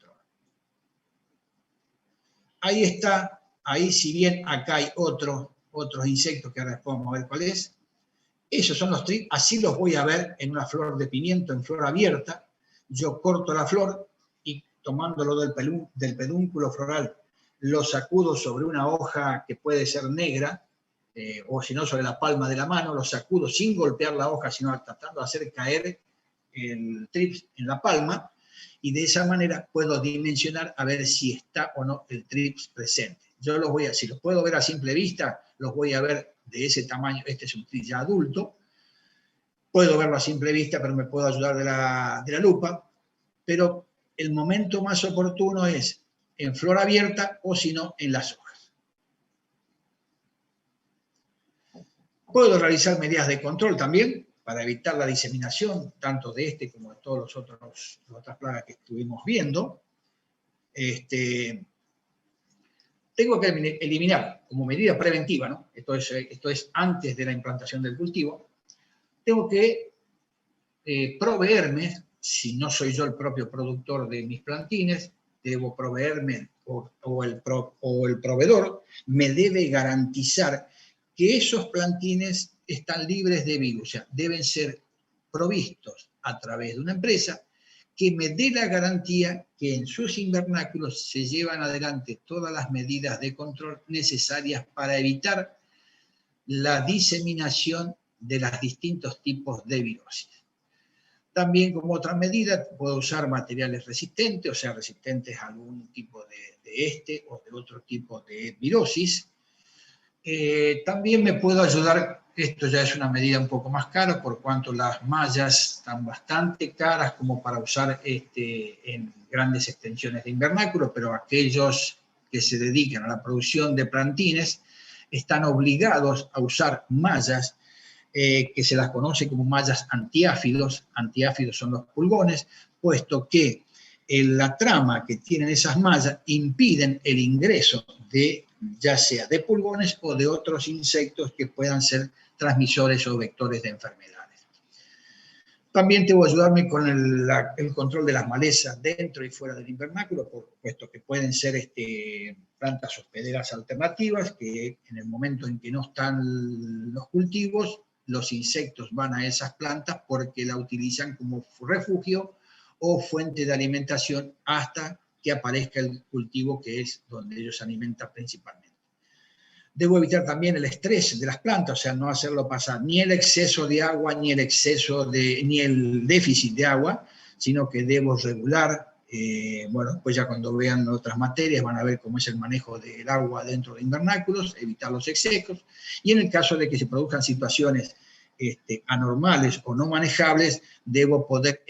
Ahí está, ahí si bien acá hay otros insectos que ahora después vamos a ver cuál es. Esos son los TRIPS, así los voy a ver en una flor de pimiento, en flor abierta. Yo corto la flor y tomándolo del pedúnculo floral, lo sacudo sobre una hoja que puede ser negra, o si no sobre la palma de la mano, lo sacudo sin golpear la hoja, sino tratando de hacer caer el trips en la palma y de esa manera puedo dimensionar a ver si está o no el trips presente. Yo los voy a, si los puedo ver a simple vista, los voy a ver de ese tamaño. Este es un trips ya adulto. Puedo verlo a simple vista, pero me puedo ayudar de la lupa. Pero el momento más oportuno es en flor abierta o si no, en las hojas. Puedo realizar medidas de control también para evitar la diseminación tanto de este como de todas las otras plagas que estuvimos viendo. Tengo que eliminar como medida preventiva, ¿no? Esto es antes de la implantación del cultivo. Tengo que proveerme, si no soy yo el propio productor de mis plantines, debo proveerme o el proveedor me debe garantizar que esos plantines están libres de virus, o sea, deben ser provistos a través de una empresa que me dé la garantía que en sus invernáculos se llevan adelante todas las medidas de control necesarias para evitar la diseminación de los distintos tipos de virosis. También como otra medida puedo usar materiales resistentes, o sea, resistentes a algún tipo de este o de otro tipo de virosis. También me puedo ayudar, esto ya es una medida un poco más cara, por cuanto las mallas están bastante caras como para usar en grandes extensiones de invernáculo, pero aquellos que se dedican a la producción de plantines están obligados a usar mallas que se las conoce como mallas antiáfidos. Antiáfidos son los pulgones, puesto que la trama que tienen esas mallas impiden el ingreso de ya sea de pulgones o de otros insectos que puedan ser transmisores o vectores de enfermedades. También debo ayudarme con el control de las malezas dentro y fuera del invernáculo, puesto que pueden ser plantas hospederas alternativas, que en el momento en que no están los cultivos, los insectos van a esas plantas porque la utilizan como refugio o fuente de alimentación hasta que aparezca el cultivo que es donde ellos se alimentan principalmente. Debo evitar también el estrés de las plantas, o sea, no hacerlo pasar ni el exceso de agua, ni el déficit de agua, sino que debo regular. Bueno, pues ya cuando vean otras materias van a ver cómo es el manejo del agua dentro de invernáculos, evitar los excesos, y en el caso de que se produzcan situaciones anormales o no manejables, debo poder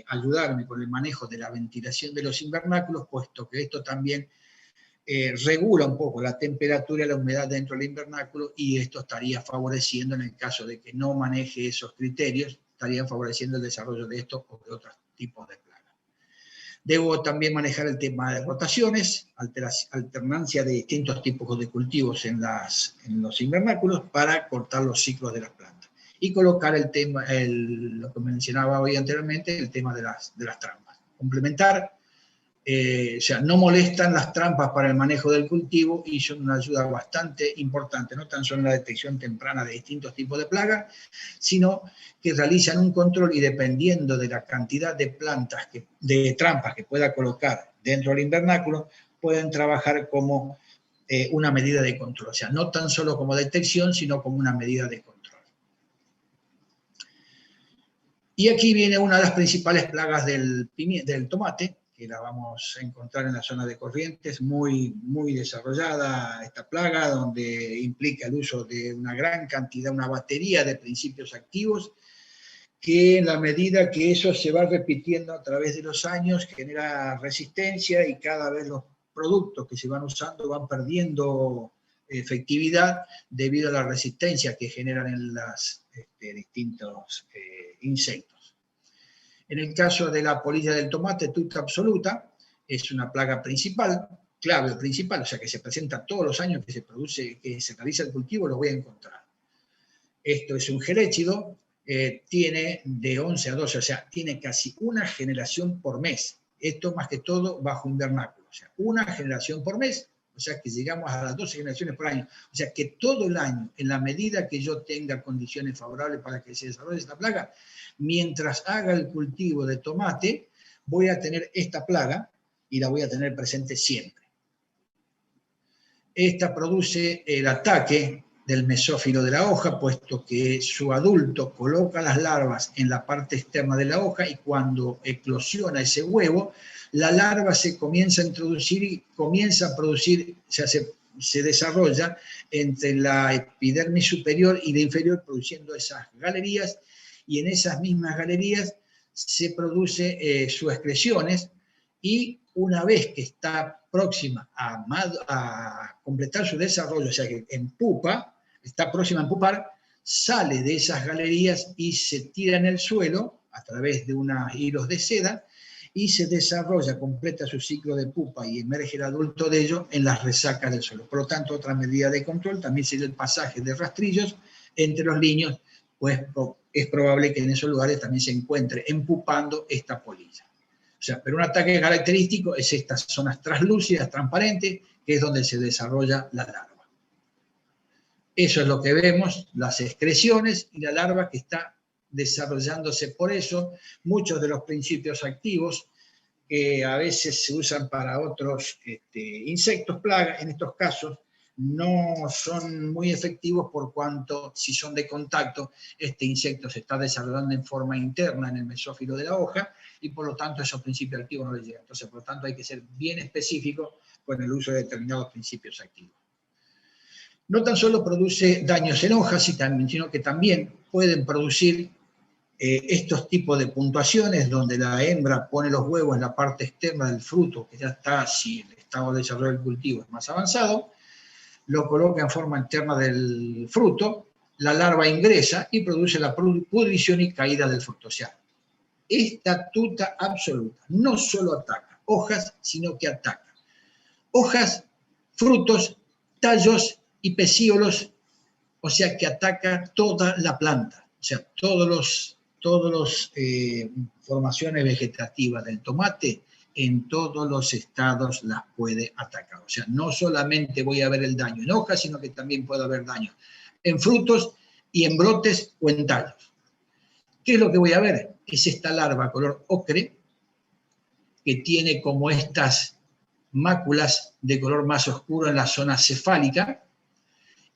ayudarme con el manejo de la ventilación de los invernáculos, puesto que esto también regula un poco la temperatura y la humedad dentro del invernáculo, y esto estaría favoreciendo, en el caso de que no maneje esos criterios, estaría favoreciendo el desarrollo de estos o de otros tipos de plagas. Debo también manejar el tema de rotaciones, alternancia de distintos tipos de cultivos en los invernáculos para cortar los ciclos de las plantas. Y colocar el tema, lo que mencionaba hoy anteriormente, el tema de las trampas. Complementar. O sea, no molestan las trampas para el manejo del cultivo y son una ayuda bastante importante, no tan solo en la detección temprana de distintos tipos de plagas, sino que realizan un control y dependiendo de la cantidad de trampas que pueda colocar dentro del invernáculo, pueden trabajar como una medida de control. O sea, no tan solo como detección, sino como una medida de control. Y aquí viene una de las principales plagas del tomate, que la vamos a encontrar en la zona de Corrientes, muy, muy desarrollada esta plaga, donde implica el uso de una gran cantidad, una batería de principios activos, que en la medida que eso se va repitiendo a través de los años, genera resistencia y cada vez los productos que se van usando van perdiendo efectividad debido a la resistencia que generan en los distintos insectos. En el caso de la polilla del tomate, tuta absoluta, es una plaga principal, clave principal, o sea que se presenta todos los años que se realiza el cultivo, lo voy a encontrar. Esto es un geléchido, tiene de 11 a 12, o sea, tiene casi una generación por mes. Esto más que todo bajo invernáculo, o sea, una generación por mes, o sea que llegamos a las 12 generaciones por año. O sea que todo el año, en la medida que yo tenga condiciones favorables para que se desarrolle esta plaga, mientras haga el cultivo de tomate, voy a tener esta plaga y la voy a tener presente siempre. Esta produce el ataque del mesófilo de la hoja, puesto que su adulto coloca las larvas en la parte externa de la hoja y cuando eclosiona ese huevo, la larva se comienza a introducir y comienza a producir, se desarrolla entre la epidermis superior y la inferior, produciendo esas galerías, y en esas mismas galerías se produce sus excreciones, y una vez que está próxima a completar su desarrollo, o sea que en pupa, está próxima a empupar, sale de esas galerías y se tira en el suelo a través de unos hilos de seda, y se desarrolla, completa su ciclo de pupa y emerge el adulto de ello en las resacas del suelo. Por lo tanto, otra medida de control también sería el pasaje de rastrillos entre los liños, pues es probable que en esos lugares también se encuentre empupando esta polilla. O sea, pero un ataque característico es estas zonas translúcidas, transparentes, que es donde se desarrolla la larva. Eso es lo que vemos, las excreciones y la larva que está desarrollándose. Por eso, muchos de los principios activos que a veces se usan para otros insectos, plagas, en estos casos, no son muy efectivos por cuanto, si son de contacto, este insecto se está desarrollando en forma interna en el mesófilo de la hoja y por lo tanto esos principios activos no les llegan. Entonces, por lo tanto, hay que ser bien específico con el uso de determinados principios activos. No tan solo produce daños en hojas, sino que también pueden producir estos tipos de puntuaciones donde la hembra pone los huevos en la parte externa del fruto, que ya está, si el estado de desarrollo del cultivo es más avanzado, lo coloca en forma interna del fruto, la larva ingresa y produce la pudrición y caída del fruto. O sea, esta tuta absoluta no solo ataca hojas, sino que ataca hojas, frutos, tallos y pecíolos, o sea que ataca toda la planta, o sea, todas las formaciones vegetativas del tomate, en todos los estados las puede atacar. O sea, no solamente voy a ver el daño en hojas, sino que también puede haber daño en frutos y en brotes o en tallos. ¿Qué es lo que voy a ver? Es esta larva color ocre que tiene como estas máculas de color más oscuro en la zona cefálica,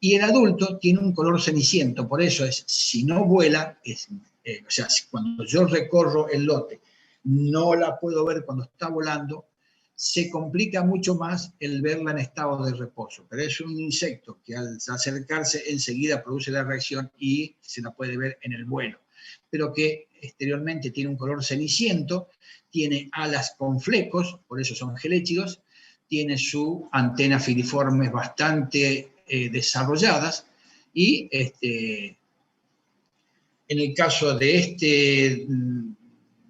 y el adulto tiene un color ceniciento. Por eso es, si no vuela, o sea, cuando yo recorro el lote, no la puedo ver cuando está volando, se complica mucho más el verla en estado de reposo. Pero es un insecto que al acercarse enseguida produce la reacción y se la puede ver en el vuelo. Pero que exteriormente tiene un color ceniciento, tiene alas con flecos, por eso son geléchidos, tiene su antena filiformes bastante desarrolladas, y en el caso de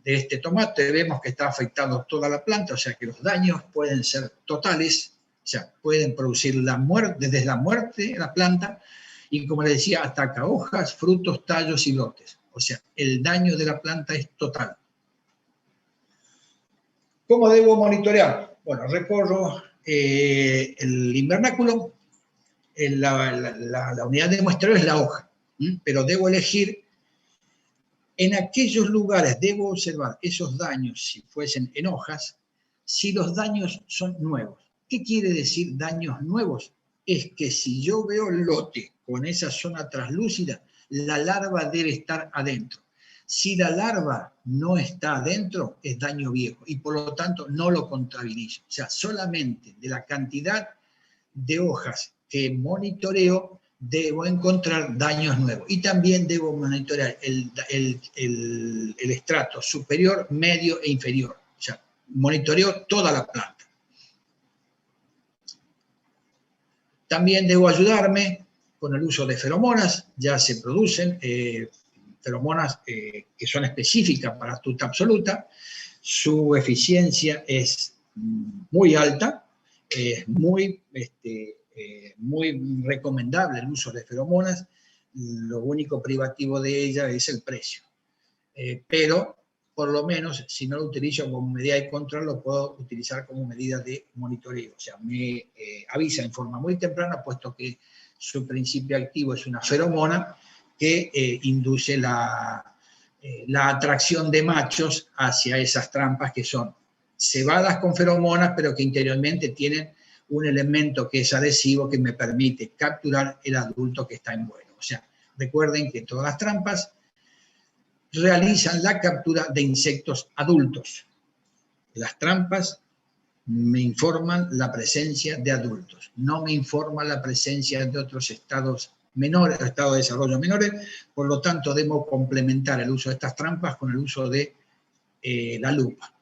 este tomate vemos que está afectando toda la planta, o sea que los daños pueden ser totales, o sea, pueden producir la muerte, desde la muerte de la planta, y como les decía, ataca hojas, frutos, tallos y brotes. O sea, el daño de la planta es total. ¿Cómo debo monitorear? Bueno, recorro el invernáculo. La unidad de muestreo es la hoja, pero debo elegir en aquellos lugares, debo observar esos daños, si fuesen en hojas, si los daños son nuevos. ¿Qué quiere decir daños nuevos? Es que si yo veo el lote con esa zona translúcida, la larva debe estar adentro. Si la larva no está adentro, es daño viejo y por lo tanto no lo contabilizo. O sea, solamente de la cantidad de hojas que monitoreo, debo encontrar daños nuevos. Y también debo monitorear el estrato superior, medio e inferior. O sea, monitoreo toda la planta. También debo ayudarme con el uso de feromonas. Ya se producen feromonas que son específicas para tuta absoluta. Su eficiencia es muy alta, es muy recomendable el uso de feromonas. Lo único privativo de ella es el precio. Pero, por lo menos, si no lo utilizo como medida de control, lo puedo utilizar como medida de monitoreo. O sea, me avisa en forma muy temprana, puesto que su principio activo es una feromona que induce la atracción de machos hacia esas trampas que son cebadas con feromonas, pero que interiormente tienen un elemento que es adhesivo que me permite capturar el adulto que está en vuelo. O sea, recuerden que todas las trampas realizan la captura de insectos adultos. Las trampas me informan la presencia de adultos, no me informan la presencia de otros estados menores, estados de desarrollo menores, por lo tanto debo complementar el uso de estas trampas con el uso de la lupa.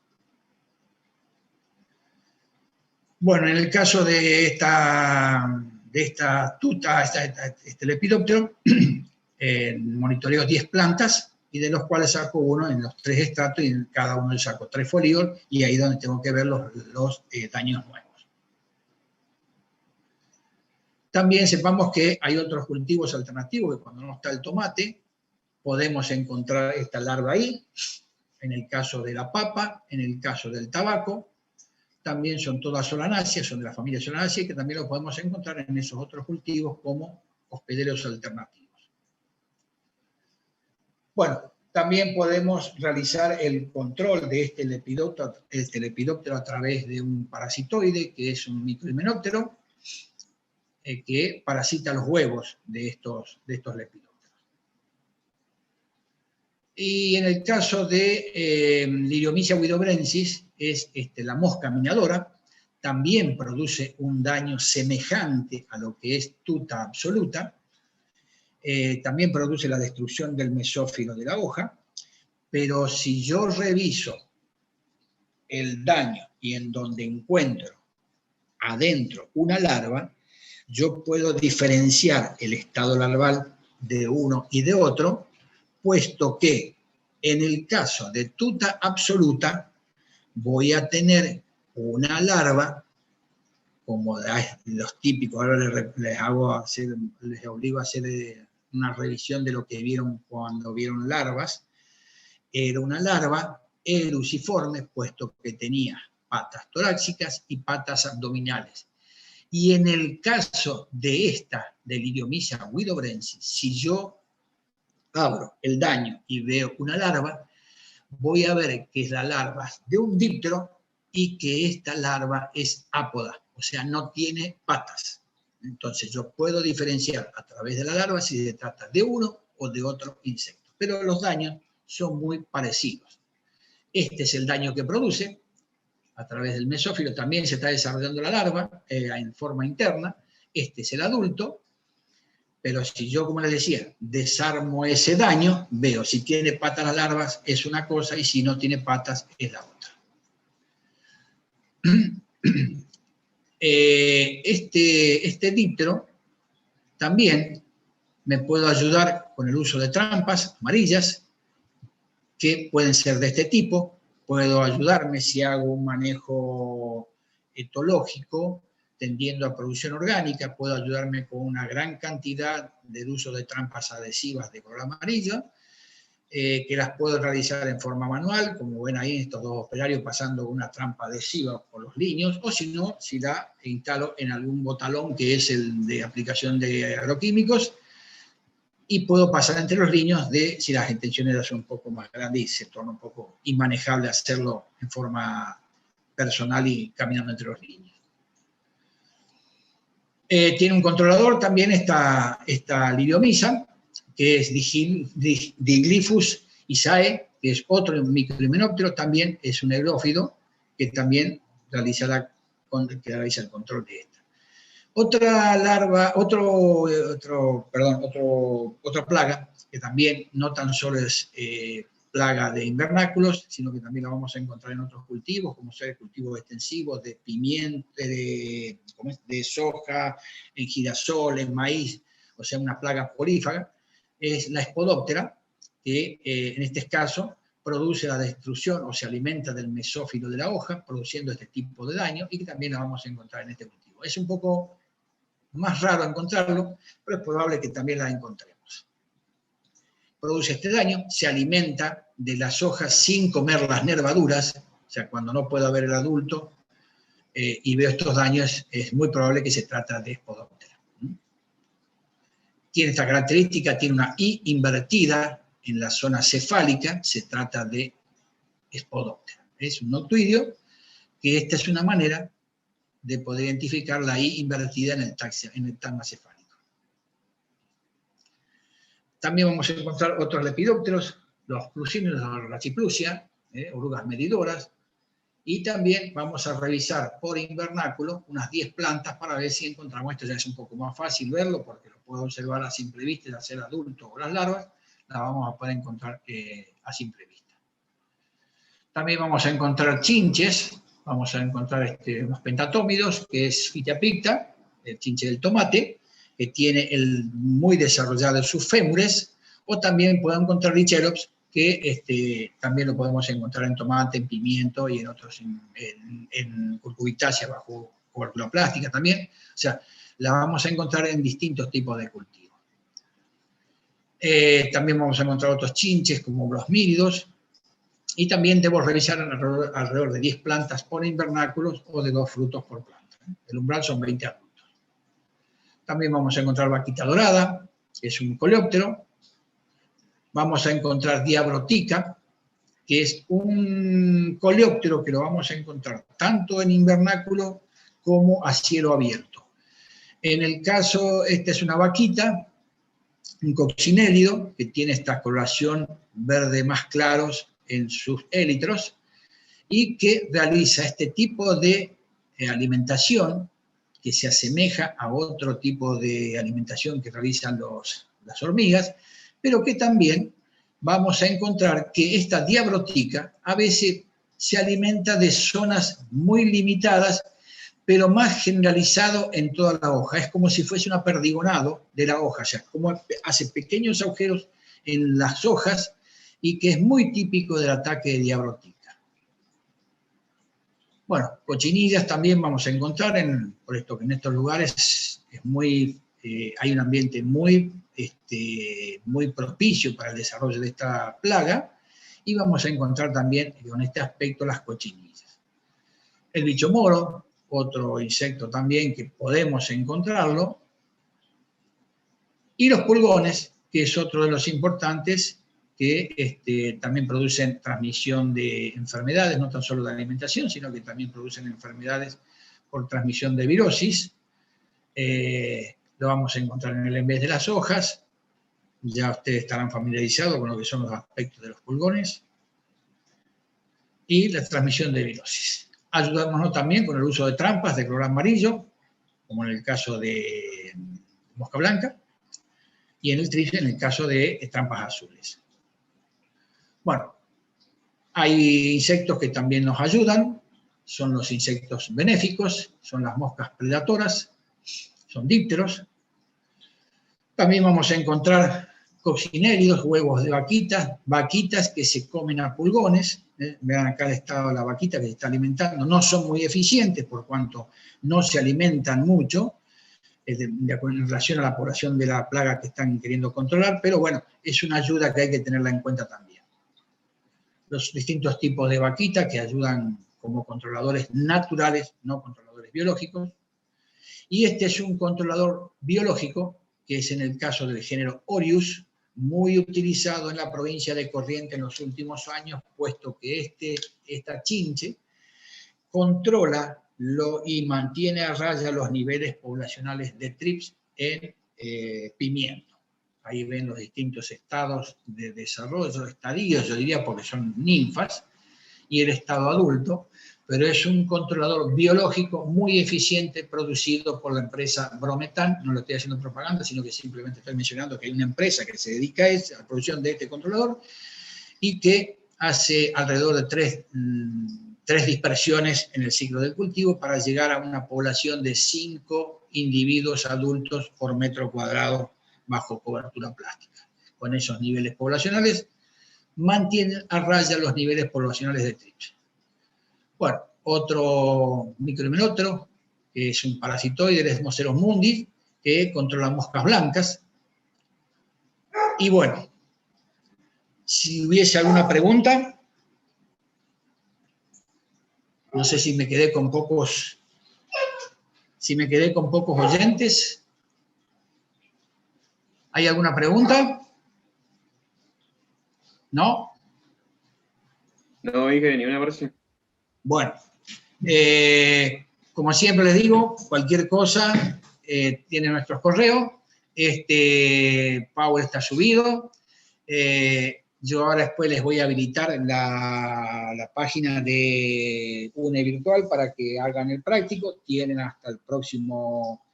Bueno, en el caso de esta tuta, este lepidóptero, monitoreo 10 plantas, y de los cuales saco uno en los 3 estratos, y en cada uno le saco 3 folíolos, y ahí es donde tengo que ver los daños nuevos. También sepamos que hay otros cultivos alternativos, que cuando no está el tomate, podemos encontrar esta larva ahí, en el caso de la papa, en el caso del tabaco, también son todas solanáceas, son de la familia solanáceas, que también lo podemos encontrar en esos otros cultivos como hospederos alternativos. Bueno, también podemos realizar el control de este lepidóptero a través de un parasitoide, que es un microhimenóptero, que parasita los huevos de estos lepidópteros. Y en el caso de Liriomycia guidobrensis, es la mosca minadora, también produce un daño semejante a lo que es tuta absoluta, también produce la destrucción del mesófilo de la hoja, pero si yo reviso el daño y en donde encuentro adentro una larva, yo puedo diferenciar el estado larval de uno y de otro, puesto que en el caso de tuta absoluta voy a tener una larva, como los típicos, ahora les obligo a hacer una revisión de lo que vieron cuando vieron larvas. Era una larva eruciforme, puesto que tenía patas torácicas y patas abdominales. Y en el caso de Liriomycia guidobrensis, si yo abro el daño y veo una larva, voy a ver que es la larva de un díptero y que esta larva es ápoda, o sea, no tiene patas. Entonces yo puedo diferenciar a través de la larva si se trata de uno o de otro insecto. Pero los daños son muy parecidos. Este es el daño que produce. A través del mesófilo también se está desarrollando la larva en forma interna. Este es el adulto. Pero si yo, como les decía, desarmo ese daño, veo si tiene patas las larvas es una cosa y si no tiene patas es la otra. Este díptero también me puedo ayudar con el uso de trampas amarillas, que pueden ser de este tipo. Puedo ayudarme si hago un manejo etológico, tendiendo a producción orgánica, puedo ayudarme con una gran cantidad del uso de trampas adhesivas de color amarillo, que las puedo realizar en forma manual, como ven ahí en estos dos operarios pasando una trampa adhesiva por los liños, o si no, si la instalo en algún botalón que es el de aplicación de agroquímicos, y puedo pasar entre los liños si las extensiones son un poco más grandes y se torna un poco inmanejable hacerlo en forma personal y caminando entre los liños. Tiene un controlador también esta Liriomycia, que es Diglyphus isae, que es otro microhimenóptero, también es un egrófido, que también realiza el control de esta. Otra plaga, que también no tan solo es plaga de invernáculos, sino que también la vamos a encontrar en otros cultivos, como ser cultivos extensivos de pimienta, de soja, en girasol, en maíz, o sea, una plaga polífaga, es la Spodoptera, que en este caso produce la destrucción o se alimenta del mesófilo de la hoja, produciendo este tipo de daño, y que también la vamos a encontrar en este cultivo. Es un poco más raro encontrarlo, pero es probable que también la encontremos. Produce este daño, se alimenta de las hojas sin comer las nervaduras, o sea, cuando no puedo ver el adulto y veo estos daños, es muy probable que se trata de Spodoptera. Tiene esta característica, tiene una I invertida en la zona cefálica, se trata de Spodoptera. Es un noctuidio, que esta es una manera de poder identificar la I invertida en el tagma cefálico. También vamos a encontrar otros lepidópteros, los plucíneos, la rachiplusia, orugas medidoras, y también vamos a revisar por invernáculo unas 10 plantas para ver si encontramos, esto ya es un poco más fácil verlo porque lo puedo observar a simple vista, ya sea el adulto o las larvas, las vamos a poder encontrar a simple vista. También vamos a encontrar chinches, vamos a encontrar unos pentatómidos, que es Phythiapicta, el chinche del tomate, que tiene muy desarrollado sus fémures, o también puedo encontrar Licherops, que también lo podemos encontrar en tomate, en pimiento y en otros, en curcubitácea bajo cobertura plástica también. O sea, la vamos a encontrar en distintos tipos de cultivos. También vamos a encontrar otros chinches como los míridos, y también debo revisar alrededor de 10 plantas por invernáculos o de 2 frutos por planta. El umbral son 20 adultos. También vamos a encontrar vaquita dorada, que es un coleóptero. Vamos a encontrar Diabrotica, que es un coleóptero que lo vamos a encontrar tanto en invernáculo como a cielo abierto. En el caso, esta es una vaquita, un coccinélido, que tiene esta coloración verde más claros en sus élitros, y que realiza este tipo de alimentación que se asemeja a otro tipo de alimentación que realizan las hormigas, pero que también vamos a encontrar que esta Diabrotica a veces se alimenta de zonas muy limitadas, pero más generalizado en toda la hoja. Es como si fuese un aperdigonado de la hoja, o sea, como hace pequeños agujeros en las hojas y que es muy típico del ataque de Diabrotica. Bueno, cochinillas también vamos a encontrar, por esto que en estos lugares hay un ambiente muy propicio para el desarrollo de esta plaga, y vamos a encontrar también con este aspecto las cochinillas. El bicho moro, otro insecto también que podemos encontrarlo, y los pulgones, que es otro de los importantes, que también producen transmisión de enfermedades, no tan solo de alimentación, sino que también producen enfermedades por transmisión de virosis. Lo vamos a encontrar en el envés de las hojas. Ya ustedes estarán familiarizados con lo que son los aspectos de los pulgones. Y la transmisión de virosis. Ayudámonos también con el uso de trampas de color amarillo, como en el caso de mosca blanca, y en el trife en el caso de trampas azules. Bueno, hay insectos que también nos ayudan, son los insectos benéficos, son las moscas predatoras, son dípteros. También vamos a encontrar coccinélidos, huevos de vaquitas que se comen a pulgones. Vean acá el estado de la vaquita que se está alimentando. No son muy eficientes por cuanto no se alimentan mucho en relación a la población de la plaga que están queriendo controlar, pero bueno, es una ayuda que hay que tenerla en cuenta también. Los distintos tipos de vaquita que ayudan como controladores naturales, no controladores biológicos. Y este es un controlador biológico, que es en el caso del género Orius, muy utilizado en la provincia de Corrientes en los últimos años, puesto que esta chinche controla y mantiene a raya los niveles poblacionales de trips en pimiento. Ahí ven los distintos estados de desarrollo, estadios, yo diría, porque son ninfas, y el estado adulto, pero es un controlador biológico muy eficiente producido por la empresa Brometan. No lo estoy haciendo propaganda, sino que simplemente estoy mencionando que hay una empresa que se dedica a la producción de este controlador y que hace alrededor de tres dispersiones en el ciclo del cultivo para llegar a una población de 5 individuos adultos por metro cuadrado bajo cobertura plástica. Con esos niveles poblacionales mantienen a raya los niveles poblacionales de trips. Bueno, otro microhimenóptero, que es un parasitoide, el Esmoceros mundi, que controla moscas blancas. Y bueno, si hubiese alguna pregunta, no sé si me quedé con pocos oyentes. ¿Hay alguna pregunta? ¿No? No, dije ni una parece. Bueno, como siempre les digo, cualquier cosa, tienen nuestros correos. Power está subido. Yo ahora después les voy a habilitar la página de UNE Virtual para que hagan el práctico. Tienen hasta el próximo,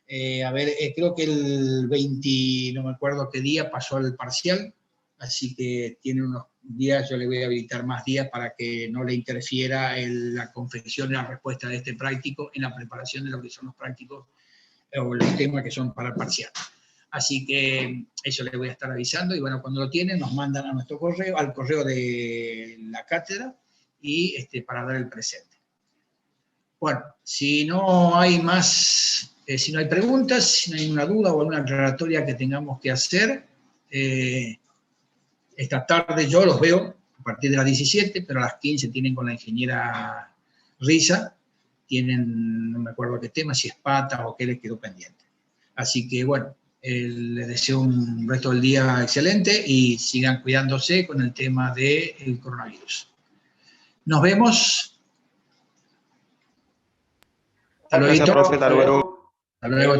creo que el 20, no me acuerdo qué día pasó el parcial, así que tienen unos días, yo le voy a habilitar más días para que no le interfiera la confección y la respuesta de este práctico en la preparación de lo que son los prácticos o los temas que son para el parcial. Así que eso les voy a estar avisando y bueno, cuando lo tienen nos mandan a nuestro correo, al correo de la cátedra y para dar el presente. Bueno, si no hay más, si no hay preguntas, si no hay una duda o alguna aclaratoria que tengamos que hacer, esta tarde yo los veo a partir de las 17, pero a las 15 tienen con la ingeniera Risa, tienen, no me acuerdo qué tema, si es pata o qué les quedó pendiente. Así que bueno, les deseo un resto del día excelente y sigan cuidándose con el tema del coronavirus. Nos vemos. Hasta luego. Gracias, profe. Hasta luego. Hasta luego.